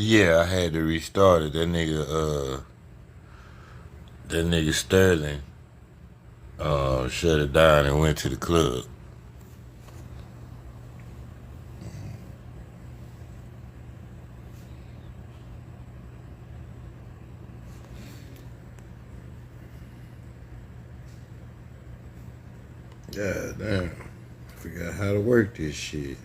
Yeah, I had to restart it. That nigga Sterling, shut it down and went to the club. God damn, I forgot how to work this shit.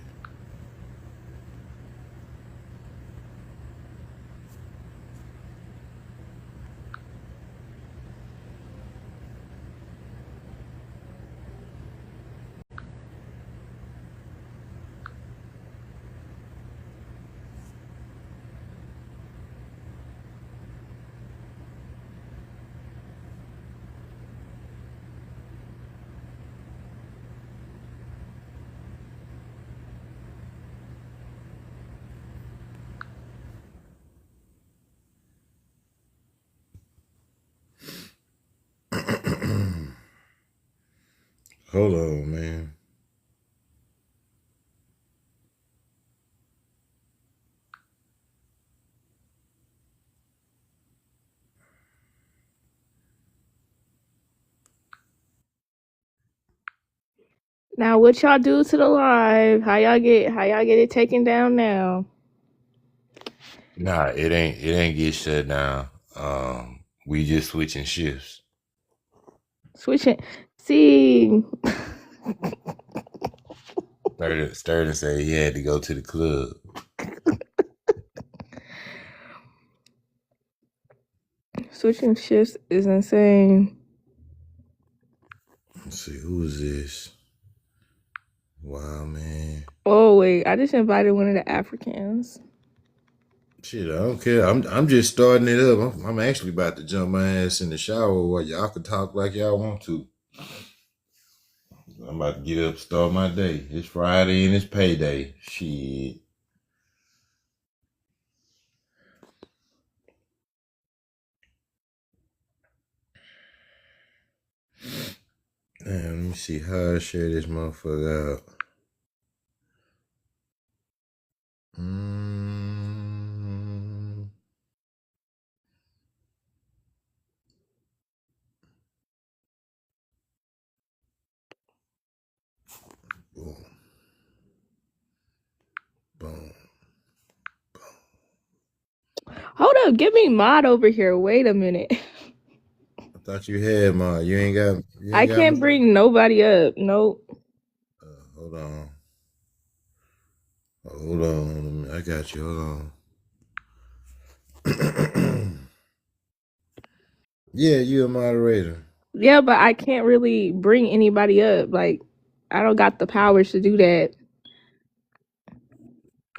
Hold on, man. Now, what y'all do to the live? How y'all get it taken down now? Nah, it ain't get shut down. We just switching shifts. Switching. See, Sterling said he had to go to the club. switching shifts is insane. Let's see, who is this? Wow, man. Oh wait, I just invited one of the Africans. Shit, I don't care. I'm just starting it up. I'm actually about to jump my ass in the shower while y'all can talk like y'all want to. I'm about to get up, start my day. It's Friday and it's payday. Shit. Damn, let me see how I share this motherfucker out. Mm. Boom. Boom. Hold up, give me mod over here. Wait a minute. I thought you had my. You ain't got. You I ain't got can't my. bring nobody up. Nope. Hold on. Hold on. I got you. Hold on. Yeah, you a moderator. Yeah, but I can't really bring anybody up. Like, I don't got the powers to do that.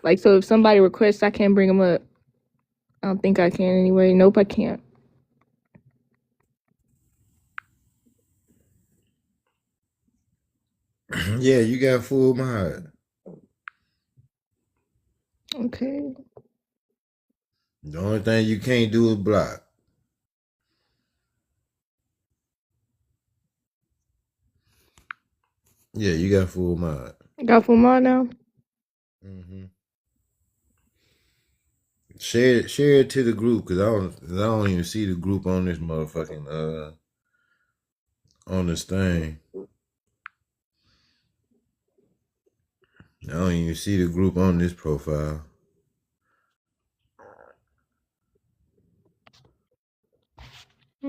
Like, so if somebody requests, I can't bring them up. I don't think I can anyway. Nope, I can't. Yeah, you got full mod. Okay. The only thing you can't do is block. Yeah, you got full mod. Got full mod now? Mm-hmm. Share it to the group because I don't even see the group on this motherfucking on this thing. I don't even see the group on this profile. I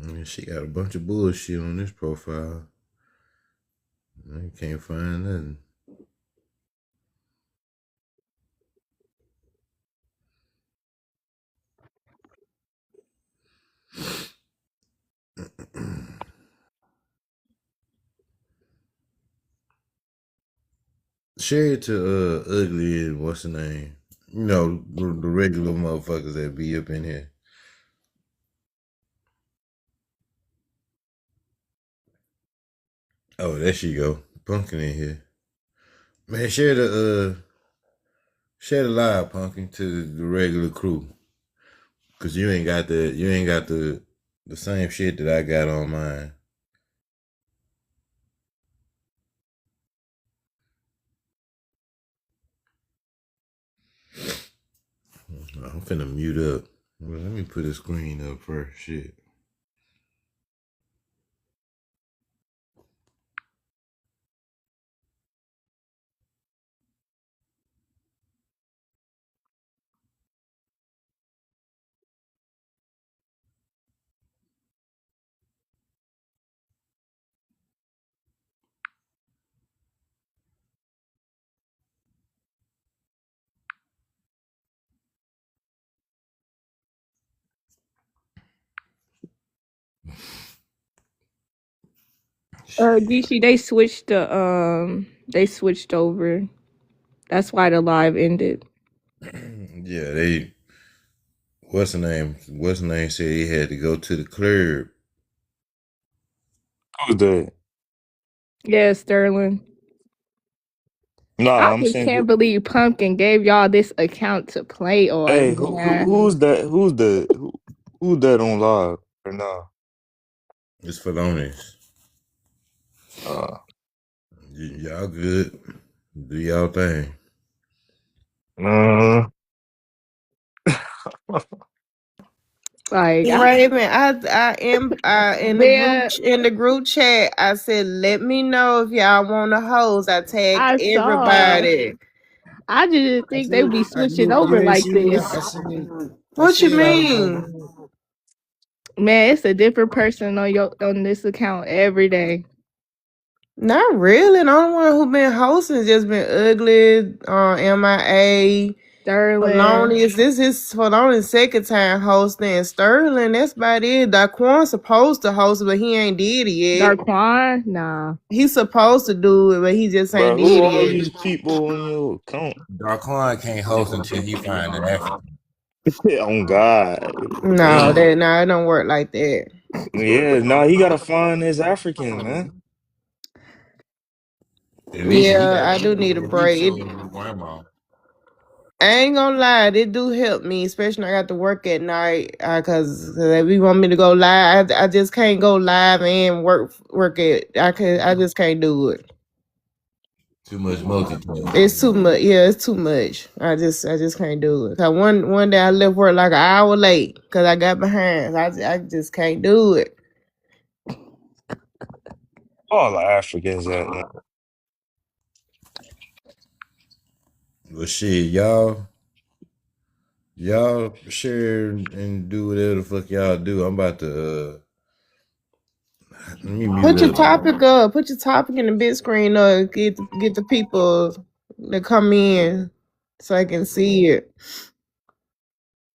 mean, she got a bunch of bullshit on this profile. I can't find nothing. Share it to Ugly and what's the name? You know, the regular motherfuckers that be up in here. Oh, there she go. Pumpkin in here. Man, share the live, Pumpkin, to the regular crew. Cause you ain't got the same shit that I got on mine. I'm finna mute up. Well, let me put the screen up first. Shit. DC, they switched over. That's why the live ended. Yeah, they. What's the name? What's the name said he had to go to the club. Who's that? Yeah, Sterling. I Nah, I'm just saying can't who. believe Pumpkin gave y'all this account to play Hey, on, man. who's that? Who's that on live right now? It's Felonious. Uh, Y'all good. Do y'all thing. uh, Like, Raven, I am in the man, group chat. I said, let me know if y'all want to host. I tagged I saw. everybody. I didn't I think they would see. be switching over You ain't like see me. this. I What you see y'all. mean? Man, it's a different person on this account every day. Not really. The only one who been hosting just been ugly. MIA. Sterling, Felonious. This is Felonious' second time hosting. Sterling, that's about it. Daquan's supposed to host, but he ain't did it yet. Darquan, nah. He's supposed to do it, but he just ain't bro, who did all it these yet. people on your account? Darkwan can't host until he find an African. On God, No, damn. it don't work like that. Yeah, nah, he gotta find his African man. At least he Yeah, got I to do need a break. show his grandma. I ain't gonna lie, it do help me, especially when I got to work at night. Cause if you want me to go live, I just can't go live and work it. I just can't do it. Too much It's too multitasking. much. Yeah, it's too much. I just can't do it. Cause one day I left work like an hour late because I got behind. I just can't do it. All the Africans at man. Well, shit, y'all share and do whatever the fuck y'all do. I'm about to let me mute Put your up. topic up. Put your topic in the big screen up. Get the people to come in so I can see it.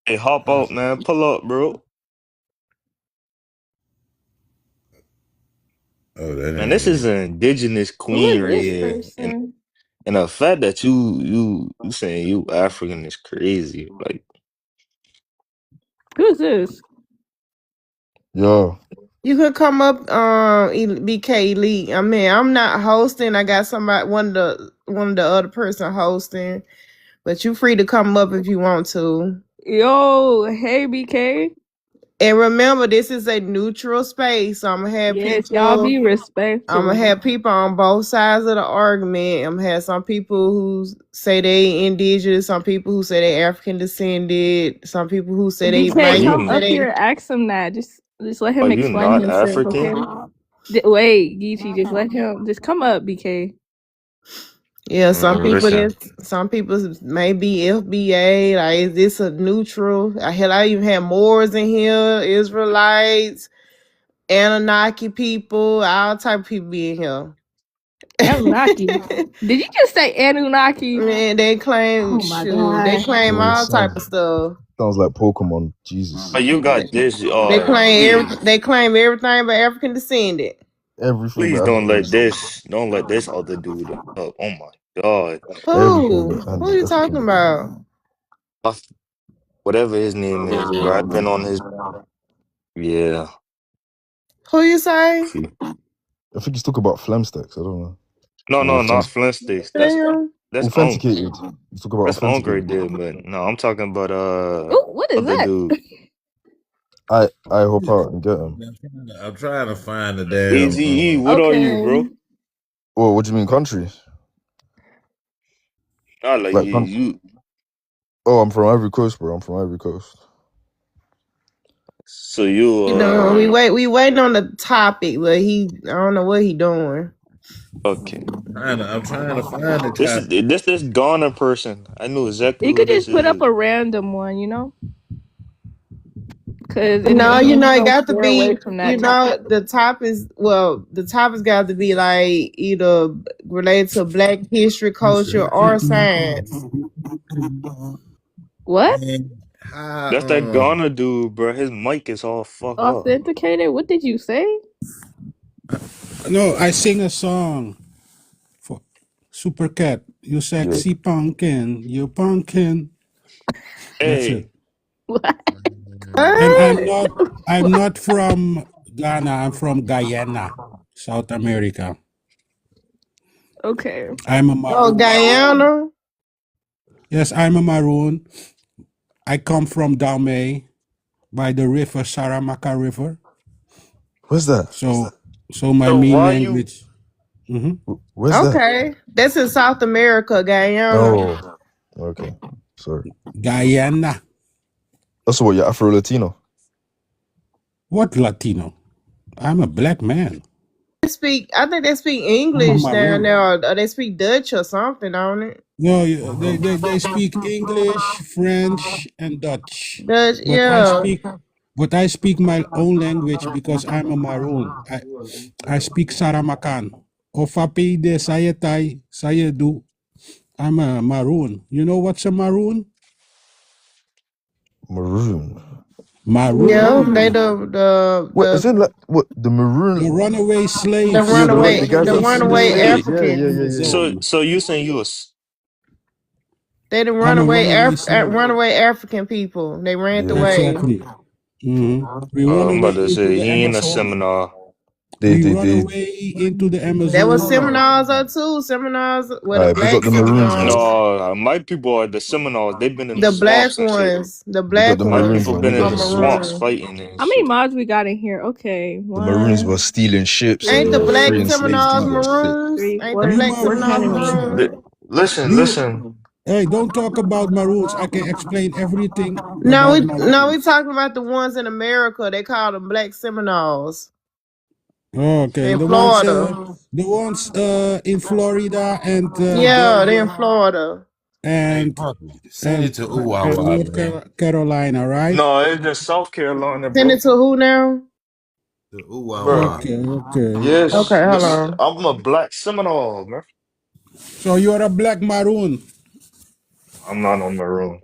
Hey, hop out, man. Pull up, bro. Oh, that Man, ain't this is it. an indigenous Who queen is right this here, person? and the fact that you saying you African is crazy. Like, Who is this? Yo, You could come up, BK Elite. I mean, I'm not hosting. I got somebody, one of the other person hosting, but you free to come up if you want to. Yo, hey BK. And remember, this is a neutral space. So Yes, y'all be I'm gonna respectful. have people on both sides of the argument. I'm gonna have some people who say they indigenous, some people who say they African descended, some people who say they are BK, might come you say up they. here, ask him that. Just let are him you explain not himself, African? okay? Wait, Geechee, just let him just come up, BK. Yeah, Listen, some people may be FBA. Like, is this a neutral? Hell, I even have Moors in here, Israelites, Anunnaki people, all type of people be in here. Anunnaki. Did you just say Anunnaki? Man, they claim, Oh my shoot, they god. claim bro, all type of stuff. sounds like Pokemon. Jesus, but you got this. They claim everything but African descendant. everything Please but African. don't let this other dude up. Oh my God, Everything Who? but Who are you talking African. about? Off- whatever his name is, bro. I've been on his. Yeah, Who you say? see. I think he's talking about Flamstacks. I don't know. No, Or no, not Flint Sticks. Damn. That's on authenticated. He's talking about that's on right authenticated. there. But no, I'm talking about Oh, what is other that? dude. I hop out and get him. I'm trying to find the damn. AZE, what are you, Okay. bro? Oh, what do you mean country? Not like Like you. country? You Oh, I'm from Ivory Coast, bro. I'm from Ivory Coast. So you You know, we waiting on the topic, but I don't know what he doing. okay. I'm trying to find the This is topic. this Ghana person. I knew exactly You who could this just put up is. a random one, you know, because it No, ain't you know, it gonna got to steer away be, from you that know, topic. the topic's got to be like either related to Black history, You said, culture, or science. What? man, how That's that Ghana dude, bro. His mic is all fucked up. Authenticated? What did you say? No, I sing a song for Super Cat. You Yeah. sexy pumpkin, you pumpkin. That's it. Hey, What? And What? I'm not from Ghana. I'm from Guyana, South America. Okay. I'm a Oh, maroon. Guyana. Yes, I'm a maroon. I come from Dahomey by the river Saramaka River. Where's that? So my so main why you language. Mhm. Where's that? Okay, that's in South America, Guyana. Oh, okay. Sorry. Guyana. Also, what? You're Afro Latino. What Latino? I'm a black man. I think they speak I'm a English down maroon. there, or they speak Dutch or something, don't it? No, they speak English, French, and Dutch. Dutch, But I yeah. speak but I speak my own language because I'm a maroon. I speak Saramakan. Ofapi de sayetai sayedu. I'm a maroon. You know what's a maroon? Maroon. Yeah, they Maroon. What is it like? What the The maroon? runaway the slaves. Yeah, The the runaway guys the that runaway freed the runaway slaves. slaves Yeah, back yeah, in yeah, the yeah, so yeah. day. so you saying you a they the I'm a runaway slave. runaway African people. They ran Yeah. away. Exactly. We run I'm away about to into say the he ain't a Amazon. seminar. They, We they, run they. away into the There was Amazon. Seminoles or two Seminoles with the Alright, big up black the Maroons, man. Seminoles, No, my people are the Seminoles. They've been in the the black swamps and shit. ones, the Big up black the My ones Maroons, people man. They been in are got the the swamp. swamps maroon. fighting and How many shit. mods we got in here? Okay. The Maroons were One, stealing ships and Ain't the black freeing two, slaves to Seminoles eat that shit. maroons? three, Ain't the four. You black We're Seminoles maroons. maroons? Li- Listen, You listen. hey, don't talk about maroons. I can explain everything No, about we maroons. talking about the ones in America. They call them black Seminoles Okay, in the ones Florida. in Florida and Yeah, they in Georgia Florida. Hey, and Puppy, send it and to and Uwawa, North man. Carolina, right? No, it's just South Carolina, Send bro. it to who now? The Bro. Uwawa. Okay. Yes, Okay, hold this on. I'm a black Seminole, man. So you're a black maroon. I'm not on maroon.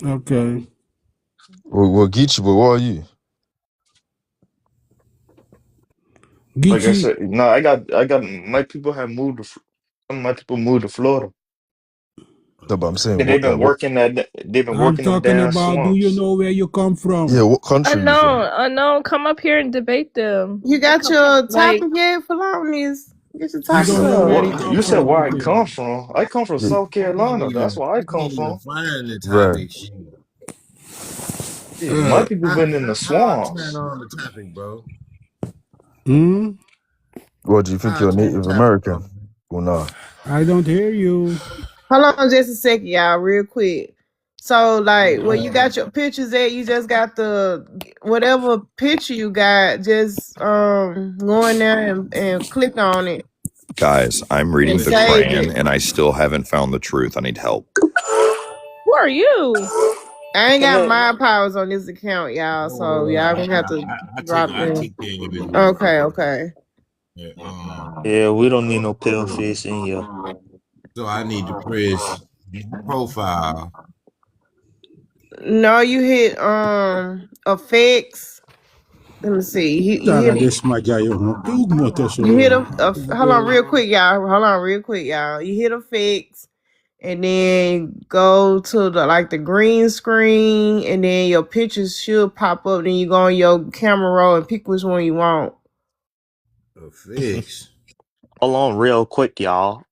Okay. Well, Geechee, but what are you? Like I Geechee, said, no, I got my people have moved to some of my people moved to Florida. No, but I'm saying And what, like what? they've been I'm working them talking damn about, do you swamps. know where you come Yeah, from? what country are you from? Unknown. Come up here and debate them. You Like, got your like topic yet, Felonious? Get your You You topic don't said know up. where he what? come You said from. where I Okay. come from. I come from Yeah, South Carolina. That's where I I come can't even from. find the right. topic. Shit. Yeah, my people How been in the I turn swamps. on the topic, bro? Hmm? What do you think How I you're turn the Native topic American? on? Well, nah. I don't hear you. Hold on just a second, y'all, real quick. So, like, where you Uh, got your pictures at, you just got the whatever picture you got, just go in there and click on it Guys, I'm and reading the save Quran it. and I still haven't found the truth. I need help. who are you? I ain't And got then mind powers on this account, y'all. hold So on, y'all gonna have to drop I them. kick in if it's Okay, motherfucker. okay. Yeah, yeah, we don't need no pale face in here. so I need to press profile. No, you hit effects. Let me see. Tara des majayo ho. Kung mo to You hit so. hold on real quick, y'all. Hold on real quick, y'all. You hit effects and then go to the green screen and then your pictures should pop up. Then you go on your camera roll and pick which one you want. A fix. Hold on real quick, y'all.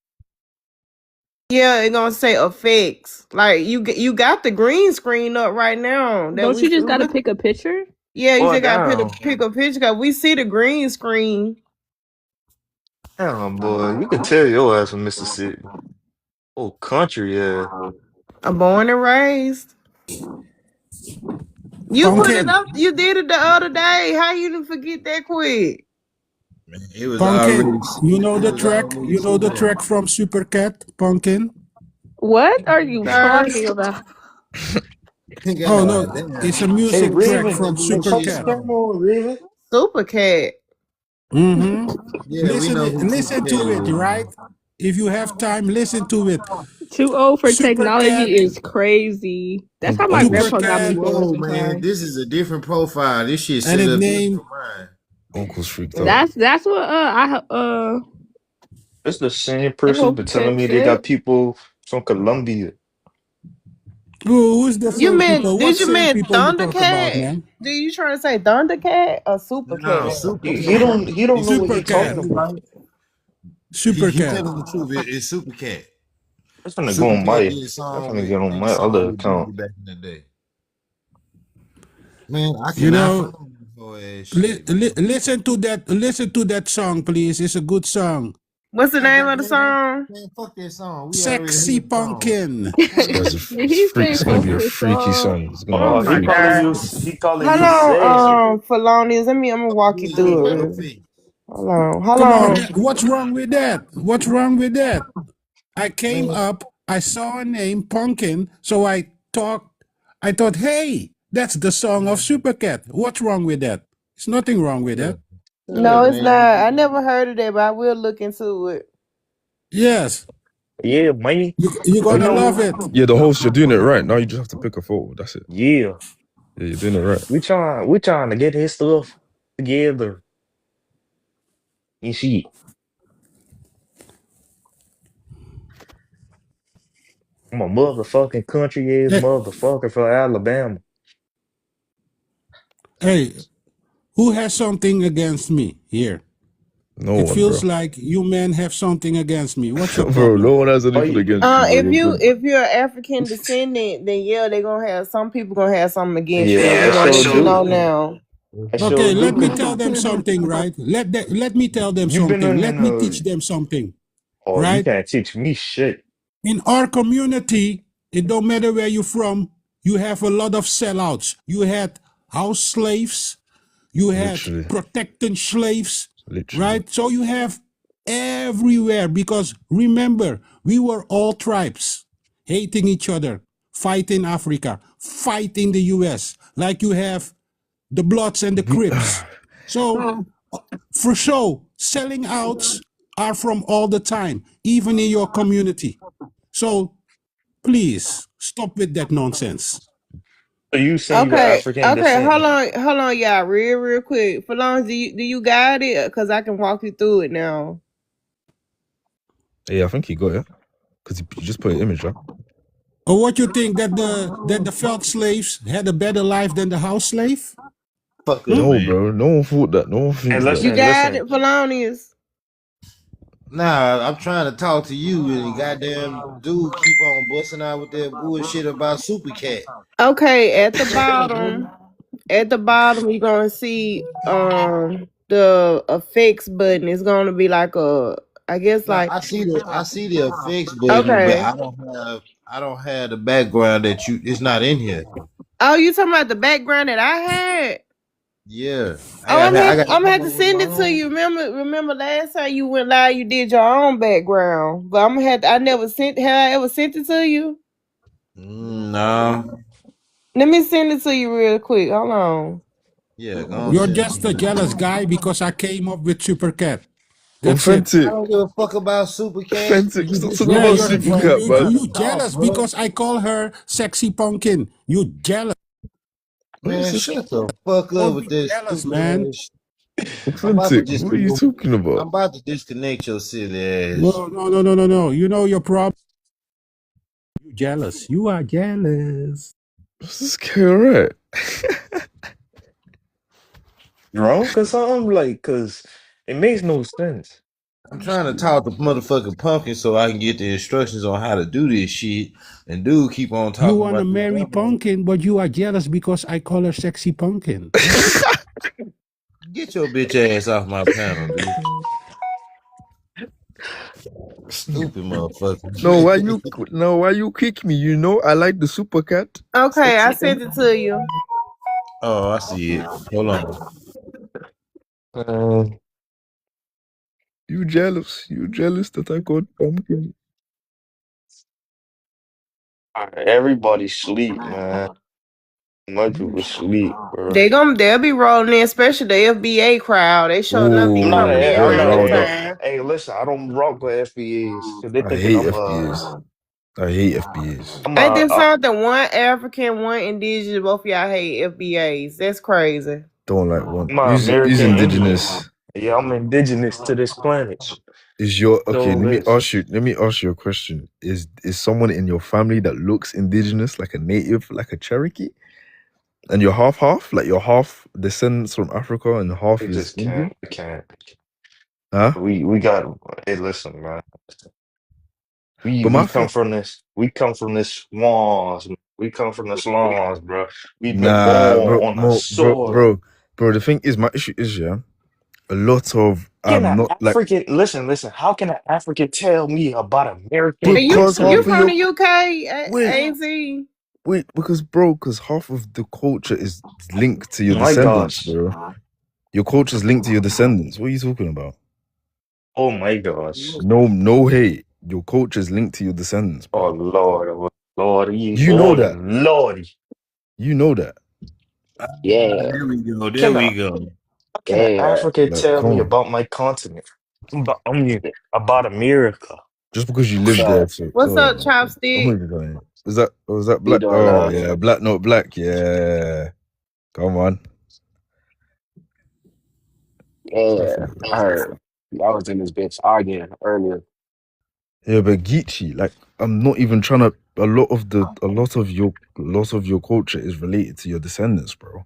Yeah, it's gonna say effects. Like you got the green screen up right now. That Don't we you just gotta look. pick a picture? Yeah, you Well, just gotta damn. pick a picture because we see the green screen. Damn, boy. You can tell your ass from Mississippi. Oh, country, yeah. I'm born and raised. You put it Pumpkin, up. You did it the other day. How you didn't forget that quick? Man, it was Pumpkin. already You know it the was track. already You know sitting the there. track from Supercat. Pumpkin. What are you Sir, talking about? Oh no, God damn. it's a Hey, music track Raven. from That Hey, good talk to shit the Supercat. camera, on. Raven. Super cat. Mm-hmm. Yeah, we know who Super Listen Cat to it, is, right? man. If you have time, listen to it. Too old for technology Supercat, is crazy. That's how my Uncle's grandpa got me Supercat, going No, man, sometimes. this is a different profile. This shit and set it up different named from mine. Uncle's freaked out. That's what It's the same I person hope been telling Ted me they said. got people from Colombia. who's the You same meant? people? What Did you same mean people you talk about, Thundercat? man? Do you trying to say Thundercat or Super No, Cat? Super He Cat. don't he don't It's know what Super he Cat. Supercat. talking He about. right. He Supercat. telling the truth. It's Super Cat. It's gonna go Super on Cat my. did a That's song gonna with get on did a my other song with account. Biggie back in the day. Man, I You cannot know, find this whole ass shit. listen to that. Listen to that song, please. It's a good song. What's the Man, name that, of the man, that, song? man, fuck that song. We already Sexy heard the song. Pumpkin. This Man, guy's Did he say it's gonna be fuck a this freaky song? song. It's gonna be Oh a Oh, my he freak. calling god! you. He calling Hold you sexy. on, Felonious. Let me walk you yeah, through man, it. okay. Hold on, hold Come on, on. what's wrong with that? What's wrong with that? I came Man, up, I saw a name, Pumpkin, so I thought, hey, that's the song of Supercat. What's wrong with that? There's nothing wrong with yeah. that. Shut No, up, it's man. not. I never heard of that, but I will look into it. Yes, Yeah, man. you're Oh, gonna you love know. it. Yeah, the host, you're doing it right. Now you just have to pick a photo. That's it. Yeah, Yeah, you're doing it right. we trying to get his stuff together and shit. I'm a motherfucking country ass Hey, motherfucker from Alabama. hey, who has something against me here? No It one, feels bro. like you men have something against me. What's your Bro, no problem? one has Oh, anything you, against you, bro. If You're you good. if you're African descendant, then yeah, they're gonna have some people gonna have something against you. I'm yeah, I just gonna sure let you know do. now. I sure Okay, do. let me Cause tell them something, right? Let me tell them you been something. in Let me the. teach them something, Oh, you right? can't teach me shit. In our community, it don't matter where you're from, you have a lot of sellouts. You had house slaves, you had Literally. protected slaves, Literally. right? So you have everywhere because remember, we were all tribes hating each other, fight in Africa, fight in the US, like you have the Bloods and the Crips. So for sure, selling outs are from all the time, even in your community. So please stop with that nonsense. So you saying you're Okay, African okay, descent? hold on, y'all, real quick. For long, do you got it? Cause I can walk you through it now. Yeah, I think he got it. Because you just put an image up. Or what you think that the felt slaves had a better life than the house slave? Fuck up, Hmm? No, man. bro. No one thought that. No one And thinks that. You listen, got listen. it, Felonious. Nah, I'm trying to talk to you, and goddamn dude keep on busting out with that bullshit about Super Cat. Okay, Fuck, nigga. at the bottom, you're gonna see the effects button. It's gonna be like a, I guess Now like, I see the effects button, but okay. I don't have the background that you. It's not in here. Oh, you talking about the background that I had? Yeah, Oh, I I'm gonna got have to one with send my it to own. you. Remember last time you went live, you did your own background, but I'm gonna have to, I never sent. Have I ever sent it to you? Nah, Let me send it to you real quick. Hold on. yeah, go on You're send it to just a me. jealous guy because I came up with Supercat. That's it. I Authentic. don't give a fuck about Super Cat. Authentic. You Stop just talking Yeah, about came in Super here Cat, man. trying to you talk, jealous bro. because I call her sexy pumpkin. You jealous. What is Man, this? shut the fuck up Don't with be this jealous, stupid man. ass. I'm about to Authentic. What are you talking about? I'm about to disconnect your silly ass. No. You know your problem. You jealous. You are jealous. What's this guy alright? Drunk or something? Like, cause it makes no sense. I'm trying to talk to motherfucking pumpkin so I can get the instructions on how to do this shit. And dude keep on You talking want to about this marry dumbass. pumpkin, but you are jealous because I call her sexy pumpkin. That's it. Get your bitch ass off my panel, dude. Stupid motherfucker. why you kick me? You know I like the super cat. Okay, I Sexy cat. sent it to you. Oh, I see it. Hold on. Uh, You jealous? You jealous that I got pumpkin? alright, everybody sleep, man. Much people sleep, bro. They'll be rolling in, especially the FBA crowd. They showing up be I'm not coming in a. They're I'm all not the riled a. up. time. Hey, listen, I don't rock with FBAs because they I thinking hate FBAs. I hate FBAs. I'm Ain't a. this something? One African, one indigenous. Both of y'all hate FBAs. That's crazy. Don't like one. I'm a Who's American Indian. indigenous? Yeah, I'm indigenous to this planet. Is your okay? So Let me listen, ask you. Let me ask you a question. Is someone in your family that looks indigenous, like a native, like a Cherokee, and you're half, like you're half descendants from Africa and half we is just can't. Indian? We can't. Huh? We got. Hey, listen, man. We But we my come fa- from this. We come from the swamps. We come from the slums, bro. We've been nah, born on a sword. bro. The thing is, my issue is yeah. A lot of Can I'm an not like African listen? How can an African tell me about American And you because you half of history? from the your UK, wait AZ? because half of the culture is linked to your My descendants, gosh. bro. Your culture's linked to your descendants. What are you talking about? Oh my gosh. No hate. Your culture's linked to your descendants, Oh bro. Lord. Oh Lordy. You Oh know that. Lordy. You know that. Yeah, There we go. There Can a we go. how can an yeah. African Like, tell come me on. about my continent? About America. Just because you What's live there, up? so What's oh up, my god. I'm Chopstick? even going. Was that Be black? doing Oh that. yeah, black not black. Yeah. Come on. Yeah, Definitely. I heard. I was in this bitch arguing earlier. Yeah, but Geechee, like I'm not even trying to a lot of your culture is related to your descendants, bro.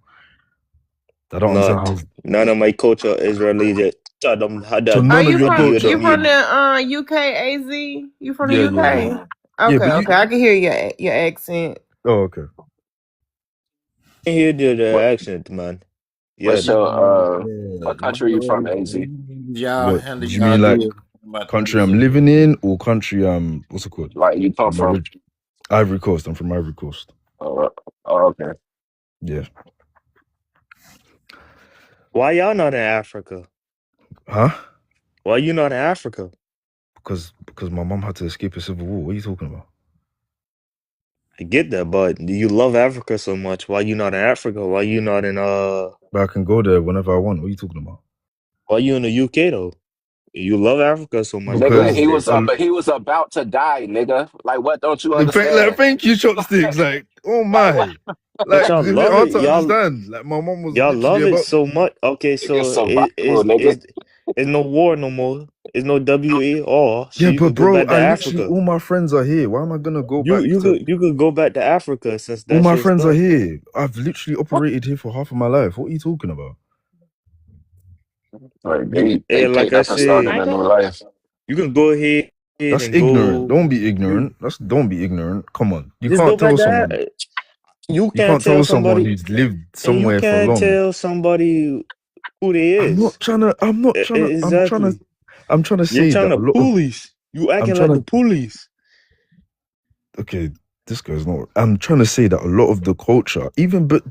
I don't understand Not how none of my culture is related. Tadam so hadad Are none of you your from culture. you from yudam the UK, AZ? You from the Yeah, yeah, yeah. UK? Yeah, Okay, but you okay. I can hear your accent. oh okay. hear the What accent, man. Yeah, what's your Yeah, what my country you from, bad. AZ? Y'all What handle do you y'all mean like business. I'm about to country I'm leave. living in or country what's it called? Like you come from? Ivory Coast. I'm from Ivory Coast. Uh, oh, okay. Yeah. why y'all not in Africa? Huh? Why you not in Africa? Because my mom had to escape a civil war. What are you talking about? I get that, but you love Africa so much. Why you not in Africa? Why you not in But I can go there whenever I want. What are you talking about? why you in the UK though? You love Africa so much. Nigga, Go Because there. he was about to die, nigga. Like what don't you like, understand? thank you, chopsticks. Like, oh Like what? my, But like, y'all is it love hard it. to understand? Like, my mom was Y'all literally love it about. so much. Okay, Nigga, so survival, nigga. is no war no more. It's no WAR. So Yeah, you but could go bro, back to I literally Africa. all my friends are here. Why am I gonna go You back you to? could you could go back to Africa since All that's my your friends are stuff. here. I've literally operated here for half of my life. What are you talking about? Like You they and like picked I up and started said, a new life. you can go ahead That's and ignorant. go. Don't be You ignorant. Don't be ignorant. Come on. You just go can't back tell to. someone. You You can't can't tell tell someone somebody, who's lived and you somewhere for can't long. tell somebody who they I'm not is. trying to. I'm not trying to. I'm trying to. Exactly. I'm trying to You're say trying that to a lot of. police. You I'm acting trying like the to. police. Okay, this guy's not. I'm trying to say that a lot of the culture, even but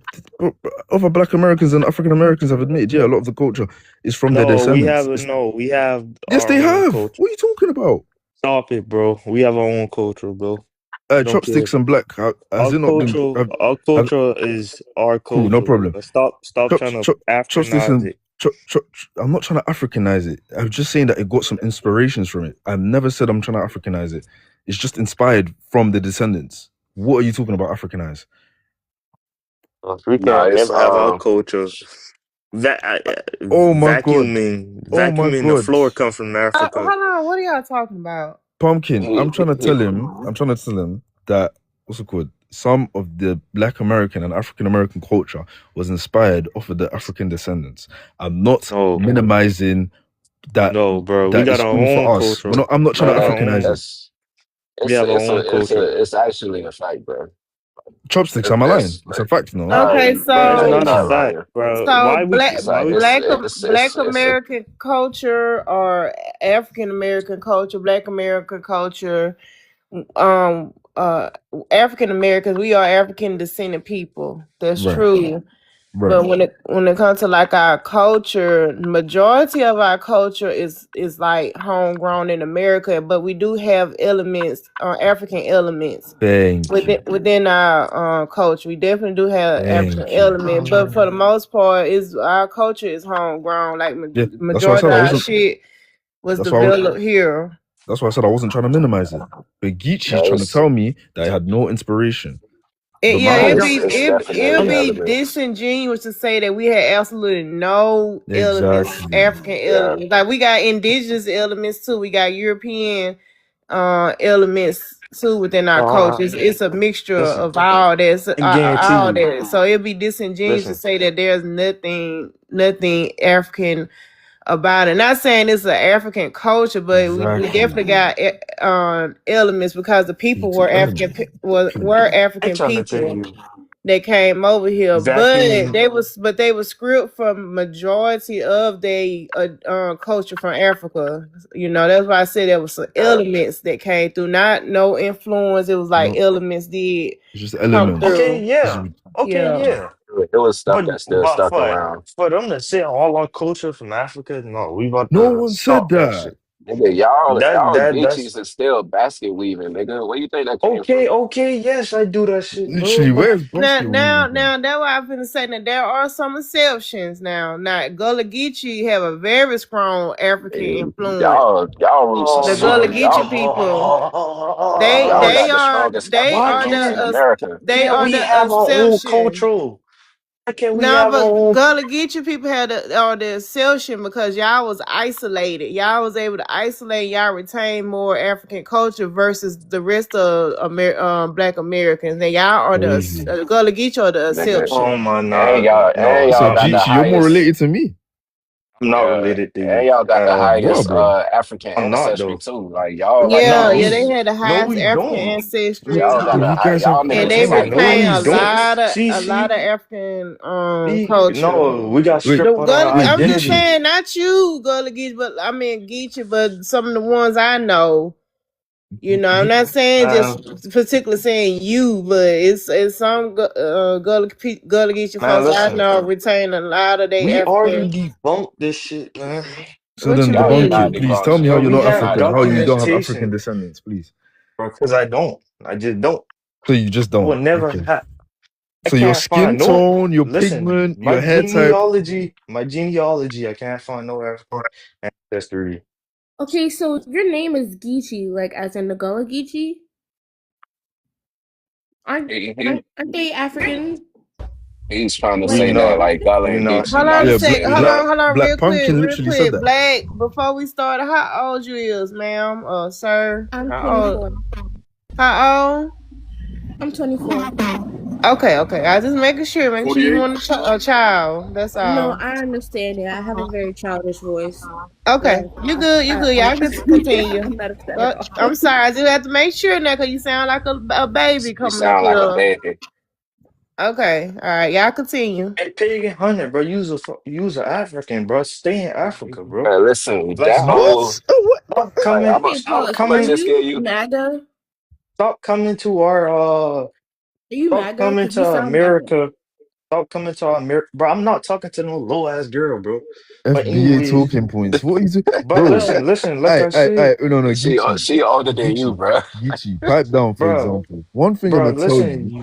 other Black Americans and African Americans have admitted, yeah, a lot of the culture is from their descendants. We have Yes, our they own have. culture. What are you talking about? Stop it, bro. We have our own culture, bro. I don't care. Chopsticks and black. Has it not been? Our Have, culture is our cool, no culture. problem. Stop Chop, trying to chop, chopsticks Africanize and it. I'm not trying to Africanize it. I'm just saying that it got some inspirations from it. I've never said I'm trying to Africanize it. It's just inspired from the descendants. What are you talking about, Africanize? We Nah, can't it's never have our culture. That Oh my god. Oh my vacuuming the god. floor comes from Hold Africa. on, what are y'all talking about? Pumpkin. he, I'm trying to tell him that what's it called? Some of the Black American and African American culture was inspired off of the African descendants. I'm not No, minimizing that no, bro. We that got is our all own for us. culture. I'm not We trying no, to have our that own. Africanize it. that's We have our own culture. it's actually a fact, bro. Chopsticks, am I lying? It's It's a fact, no? nah, Okay, bro. It's You're not a not so fact, lying. bro. so black It's like Black American culture or African American culture, Black American culture, um uh African Americans, we are African descendant people. That's Right, true. right. But when it comes to like our culture, majority of our culture is like homegrown in America, but we do have elements, African elements Thank you. within our culture. We definitely do have African Thank you. element, but for the most part, is our culture is homegrown. Like Yeah, that's why I majority said of I our wasn't. shit was That's why. developed here. That's why I said I wasn't trying to minimize it. But Geechee's no, trying to tell me that I had no inspiration. But Yeah, my I'm it'd eyes, be just it's it'd definitely I'm be elements. disingenuous to say that we had absolutely no elements, exactly. African Yeah. elements. Like we got indigenous elements too. We got European elements too within our culture. It's a mixture listen. of all that. I guarantee All you. that. So it'd be disingenuous to Listen, say that there's nothing African about it. Not saying it's an African culture, but we Exactly. definitely got elements because the people It's an were African element. were I'm African trying to tell people you, that came over here, but vacuuming. they were script from majority of they culture from Africa. You know, that's why I said there was some Yeah. elements that came through, not no influence. It was like No, elements did it's just come elements. Okay, through. This is yeah. Okay, Yeah. yeah. It was stuff But that's still stuck around. for them to say all our culture from Africa, no, we about no to one said stop that that. shit. Nigga, y'all That's Geechees is still basket weaving, nigga. Where you think that came okay, from? okay, yes, I do that shit, bro. Literally, But where's Now, basket now, weaving from? now, that's why I'm finna say that there are some exceptions. Now, Gullah Geechee have a very strong African Hey, influence. y'all roots are The super. Gullah Geechee people, they Y'all they got the are strongest they why African are roots can't in the America. they are we the have our own exception. culture? Why can't we No, have our but own? Gullah Geechee people had the exception because y'all was isolated. Y'all was able to isolate. Y'all retain more African culture versus the rest of Black Americans. And y'all are Crazy. the Gullah Geechee are the Nigga. Oh exception. my And nah, y'all no, So got the nah. Geechee, you're more highest related to me. I'm not yeah, related to and you y'all got at the all, You are, highest bro. bro. African I'm not ancestry though. too. Like y'all like the Yeah, Nah, yeah, they most had the no, highest we African don't. ancestry, y'all got Bro, the you high guys have y'all and niggas they is like No, retain we a don't. lot of See, see, African see. culture. No, we got wait, stripped out our I'm just Geechee. identity. saying, not you, Gullah Geechee, but I mean Geechee, but some of the ones I know. You know, I'm Ge- not saying just Man, particularly saying you, but it's some Gullah Geechee man, folks I listen. know retain a lot of their We already African. debunked this shit, man. So What then you y'all did debunk not it, mean? please. debunk Tell me how shit. Bro, you're we not Did have not African, how debunk you that don't have shit. African documentation, descendants, please. bro, because I don't. I just don't. So you just I don't. would never Okay. have. I So your can't skin find no. tone, your Listen, pigment, your hair type. my genealogy, I can't find no African ancestry. Okay, so your name is Geechee, like as in the Gullah Geechee. He, he Aren't they African? he's trying to Like We say that not. like Gullah We and not. Geechee Hold on not a the Yeah, sec. same. Hold on, Black real Pumpkin quick, literally said that. Black. Before we start, how old you is, ma'am or sir? I'm How 24. old? How old? I'm 24. Okay. I just making sure. Make sure you 48. want a child. That's No, all. I understand it. I have a very childish voice, Okay, but you good. You good. I'm Y'all get to continue. I'm not upset at But all. I'm sorry. I just have to make sure now because you sound like a baby You coming up sound like a here. baby. Okay. All right. Y'all continue. Hey, Pagan Hunter, bro. Use a African, bro. Stay in Africa, bro. Listen, Like that whole What? What? stop like coming, Hey, stop pause. I'm gonna Are coming, just give you you MAGA? stop coming to our Are you stop MAGA? coming Because you to sound MAGA. America. Stop coming to America, bro. I'm not talking to no low ass girl, bro. But FBA anyways, talking points. What is it? but Bro, listen, like I I, said, no, no, Geechee. she older than you, Geechee. bro. Geechee. Pipe down, for bro, example. One thing I'm bro, going to tell listen, you.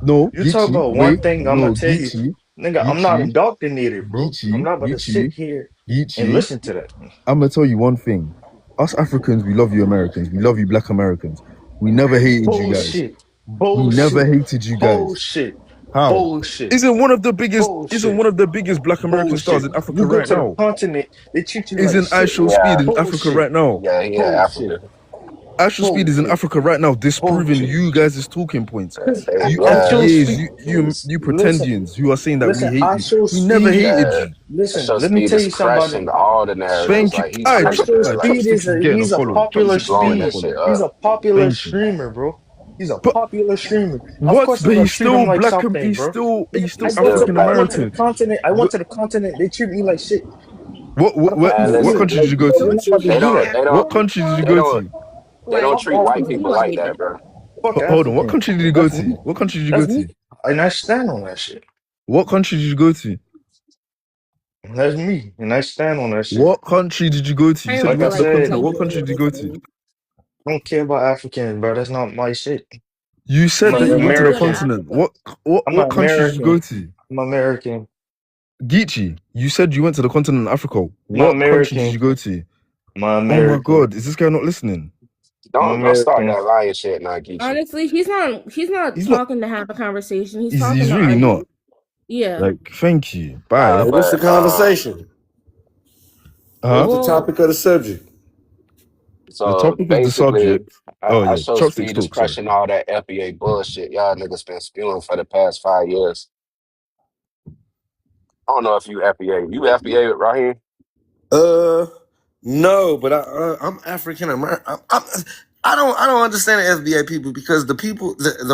No, you talk Geechee. about one Wait. thing, I'm gonna No, tell you, Geechee. nigga, I'm not Geechee. indoctrinated, bro. I'm Geechee. not about to sit Geechee. here and Geechee. listen to that. I'm gonna tell you one thing. Us Africans, we love you Americans. We love you Black Americans. We never hated you guys. Bullshit. We never Bullshit. hated you guys. Bullshit. How? Bullshit. Isn't one of the biggest isn't Bullshit. one of the biggest Black American stars Bullshit. in Africa You go right to the now? continent, they treat you like Isn't I shit. Show Speed Yeah, in Africa Bullshit. right now? yeah, he in Bullshit. Africa. I Show Speed is in Bullshit. Africa right now, disproving Bullshit. you guys' talking points. You I show FBAs, speed. He's you Listen, pretendians who are saying that we listen, hate I you. show We never speed. hated uh, you. Listen, Show let me Speed tell is you something about crushing it. all the narratives. Thank you. Like he's I really show good. Like speed Chopsticks is getting he's a a follow. popular he's Chopsticks is blowing getting a speed. that shit follow. He's up. a popular Thank you. streamer, bro. He's a But popular streamer. Of what? course, I'm But gonna he's treat him still like black. something, He's bro. still Yeah, he's still African I went to the American. continent. I went What to the continent. They treat me like shit. what How the fuck what you Man, gonna what do listen, it? country did you Like, go you're to? not about to they do don't, that. they What don't, country did you they go don't, to? they don't Like, treat Fuck white be people Africans. like like that, that. bro. Fuck Hold on. What Africans. country did you go That's to? me. What country did you go That's me. to? And I stand on that shit. What country did you go to? That's me. And I stand on that shit. What country did you go to? You I said don't you Like I feel went to the like you said, continent. take What it country did you go to? seriously. I don't care about Africans, bro. That's not my shit. You I'm said So that an you you went to want to the go to American. continent. Africa? I'm an What country did you go American. to? I'm American. Geechee, you said you went to the continent of Africa. I'm What country did you American. go to? I'm Oh my American. god, is this guy not listening? I'm Don't start American. that lying shit, now, Geechee. Honestly, he's not He's not. talking to have a conversation. He's talking He's to really not. argue. Yeah. Like, thank you. Nah, Bye. Hey, what's the but conversation? What's Huh? the Well, topic of the subject? The so topic of the basically, subject. Oh I yeah, show chopsticks Speed is talk. Sorry. crushing all that FBA bullshit y'all niggas been spewing for the past 5 years. I don't know if you FBA. You FBA right here? Uh, no, but I'm African American. I don't understand the FBA people because the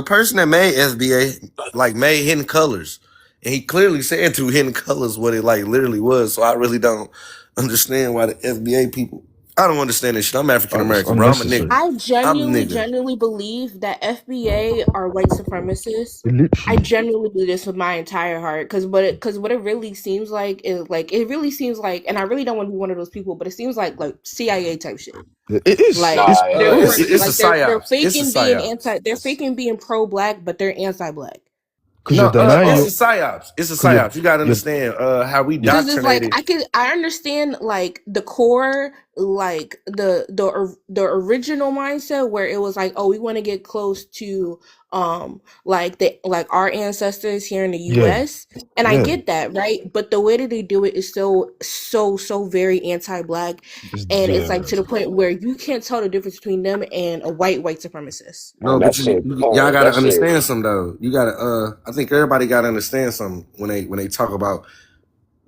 person that made FBA like made Hidden Colors, and he clearly said through Hidden Colors what it like literally was. So I really don't understand why the FBA people. I don't understand this shit. I'm African It's American, bro. I'm a nigga. unnecessary. I I'm a genuinely, nigga. genuinely believe that FBA are white supremacists. I Literally. genuinely believe this with my entire heart, because what it really seems like is like it really seems like, and I really don't want to be one of those people, but it seems like CIA type shit. It is. Like It's Nah, it they're bro. is. It's a like they're psyops. It's a faking being psyops. they're faking being pro black, but they're anti black. Because No, you're denying it's a your. psyops. It's a Because psyops. You gotta you're. understand how we You're Cause it's like doctrinated. I understand like the core, like the original mindset where it was like, oh, we want to get close to like our ancestors here in the yeah. US, and I Yeah. get that, right? But the way that they do it is still so very anti-black, and it's Yeah. like to the point where you can't tell the difference between them and a white supremacist. No, Man, that but shit, y'all man, gotta that shit. understand something though. You gotta I think everybody gotta understand something when they talk about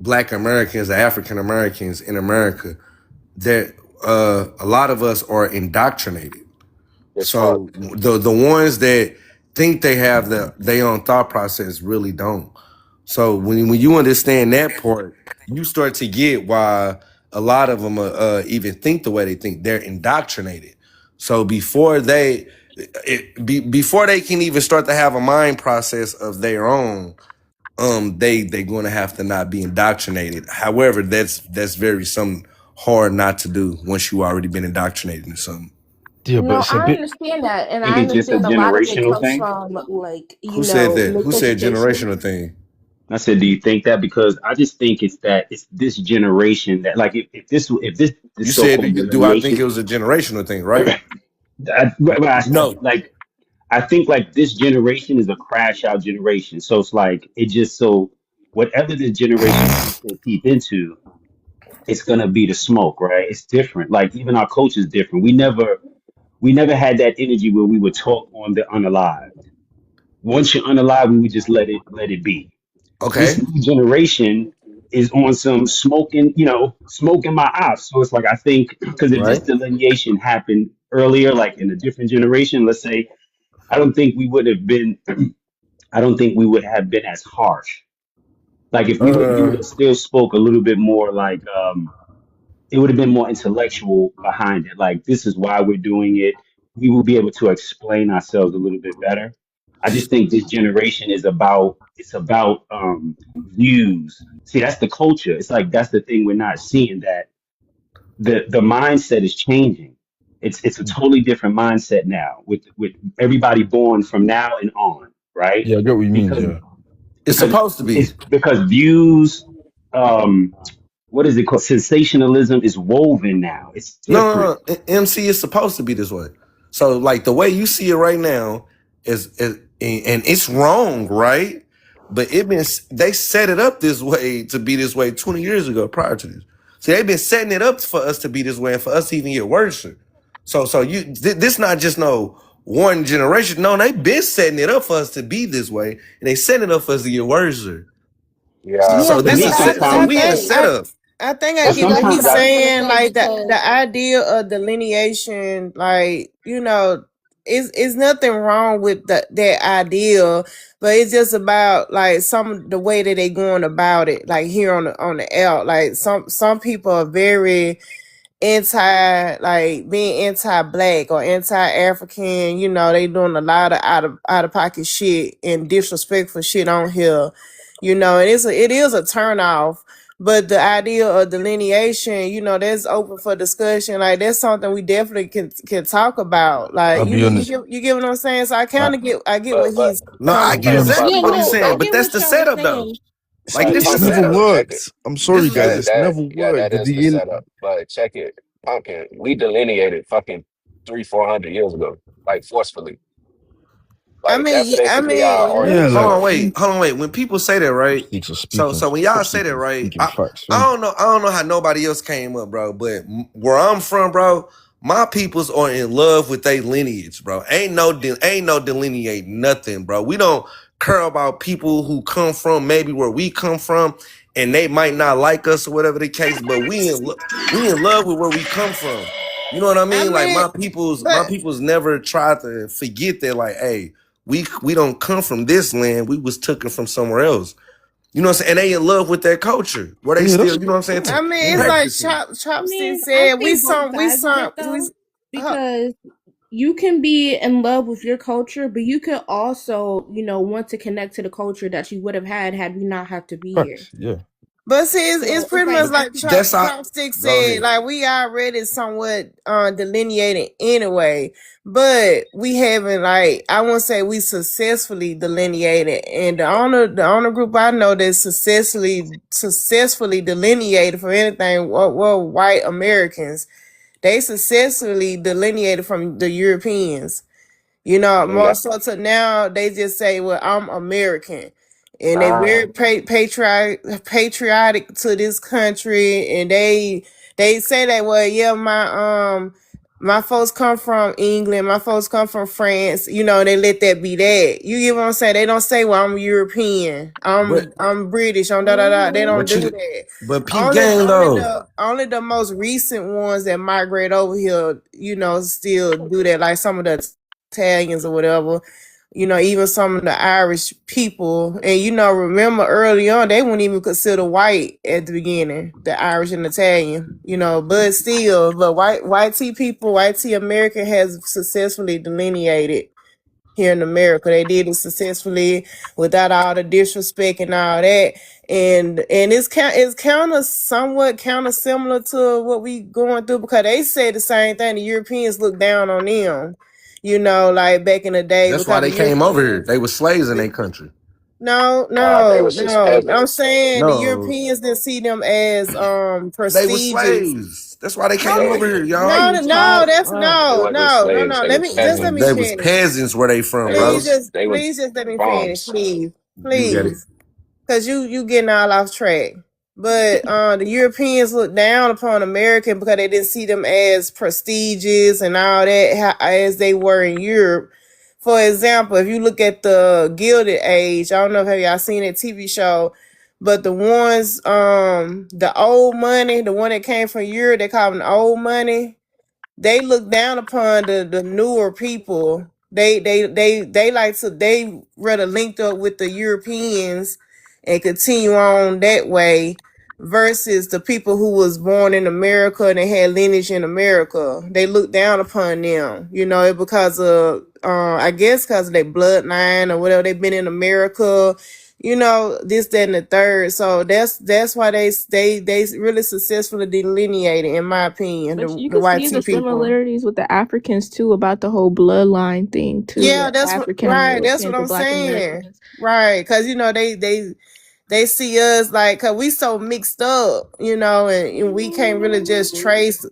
black Americans or African Americans in America, that a lot of us are indoctrinated. It's fuck. So the ones that think they have their own thought process really don't. So when you understand that part, you start to get why a lot of them even think the way they think. They're indoctrinated. So before they can even start to have a mind process of their own, they're going to have to not be indoctrinated. However, that's very something hard not to do once you already been indoctrinated in something. Yeah, but No, it's a I bit. understand that, and Think I it's just a understand a lot of it generational comes thing. from like Who said that? Who said miseducation. generational thing? I said, do you think that? Because I just think it's that it's this generation that, like, if this You said, so-called do I think it delineation, was a generational thing, right? I No. I think like this generation is a crash out generation. So it's like it just so whatever this generation thinks they peep into, it's gonna be the smoke, right? It's different. Like even our culture is different. We never had that energy where we would talk on the unalive. Once you're unalive, we would just let it be. This Okay. new generation is on some smoking, smoking my ops. So it's like I think because if this Right. delineation happened earlier, like in a different generation, let's say, I don't think we would have been. I don't think we would have been as harsh. Like if we would Uh. have still spoke a little bit more, like it would have been more intellectual behind it. Like this is why we're doing it. We will be able to explain ourselves a little bit better. I just think this generation is about views. See, that's the culture. It's like that's the thing we're not seeing, that the mindset is changing. It's a totally different mindset now with everybody born from now and on, right? Yeah, I get what you mean. Because Yeah. It's because supposed to be. it's because views um what is it called, sensationalism is woven now. It's different. MC is supposed to be this way. So like the way you see it right now is and it's wrong, right? But they set it up this way to be this way 20 years ago prior to this. See, they've been setting it up for us to be this way and for us to even get worse. So this not just no one generation. No, they've been setting it up for us to be this way, and they setting it up for us to get worse. So, Yeah, Yeah, so To but this me, is that's so sometimes we in a okay. setup. I but That's get what that's sometimes what he's I I was gonna saying. say Like because the idea of delineation, like it's nothing wrong with that idea, but it's just about like some the way that they going about it. Like here on the out, like some people are very anti, like being anti-black or anti-African. You know, they doing a lot of out of pocket shit and disrespectful shit on here. You know, and it is a turnoff. But the idea of delineation, you know, that's open for discussion. Like that's something we definitely can talk about. Like I'll be honest. you get what I'm saying. So I I, kind of get But what he's No, I coming I'll get be from. honest. exactly Yeah, what he's no, I saying, but get that's what the y'all are setup though. saying. Like but this It's the never setup. check it. worked. I'm This sorry, is the guys. That It's that never yeah, worked. that The is the DN. setup. But check it, pumpkin. We delineated fucking 300-400 years ago, like forcefully. I Like mean, that's I basically our Yeah, origin mean, Hold like on, story. wait. When people say that, right? sticks are So when y'all say that, right? speaking facts. I don't know. I don't know how nobody else came up, bro. But where I'm from, bro, my peoples are in love with their lineage, bro. Ain't no delineate nothing, bro. We don't care about people who come from maybe where we come from, and they might not like us or whatever the case. But we in love with where we come from. You know what I I mean? Like mean, my but people's never tried to forget that. Like, hey, we don't come from this land. We was taken from somewhere else. You know what I'm saying? And they in love with their culture. Where they Yeah, still, that's you know what I'm saying, I mean, it's yeah. like practicing. I Chopstick mean, I said. see both sides of it We though, uh, because you can be in love with your culture, but you can also, want to connect to the culture that you would have had we not have to be here. Facts. Yeah. but see, it's So it's pretty like much But I like see both that's how sides. Chopstick go said. ahead. Like we already somewhat delineated anyway, but we haven't, like, I won't say we successfully delineated. And the owner group I know that successfully delineated for anything were white Americans. They successfully delineated from the Europeans. You know, And more so to now they just say, "Well, I'm American," and they nah, very patriotic to this country, and they say that, well, yeah, my folks come from England, my folks come from France. You know, they let that be that. You get what I'm saying? They don't say, well, I'm European, But I'm British, I'm da da da. They Hmm. don't but do you that. but peep Only, gang only though. the only the most recent ones that migrate over here, still do that. Like some of the Italians or whatever. Even some of the Irish people, and remember early on they wouldn't even consider white at the beginning, the Irish and Italian. But still, but white tea people, white tea American has successfully delineated here in America. They did it successfully without all the disrespect and all that. And it's somewhat counter similar to what we going through, because they say the same thing. The Europeans look down on them, like back in the day, That's why because the they came over here. Europeans. They were slaves in their country. No, they no, was just no. I'm peasants. saying the No, Europeans didn't see them as they were prestigious. slaves. That's why they came No, over here, What are y'all. you no, talking that's about? They no, wasn't no, no, slaves. no. They Let was me just let me They peasants. was finish. peasants where they from, They bro. was they was Please just let me finish, bums. please, You get it. please, because you getting all off track. But the Europeans looked down upon American because they didn't see them as prestigious and all that as they were in Europe. For example, if you look at the Gilded Age, I don't know if y'all seen that TV show, but the ones, the old money, the one that came from Europe, they call them the old money. They look down upon the newer people. They like to, they rather linked up with the Europeans and continue on that way, versus the people who was born in America and they had lineage in America. They look down upon them, because of I guess because of their bloodline or whatever. They've been in America, this, that, and the third. So that's why they really successfully delineated, in my opinion, But you the can white see tea the people. similarities with the Africans too, about the whole bloodline thing too, Yeah, the that's what, African right. That's what Americans, the I'm Black saying. Americans. Right. Because, they see us like, cause we so mixed up, and we can't really just trace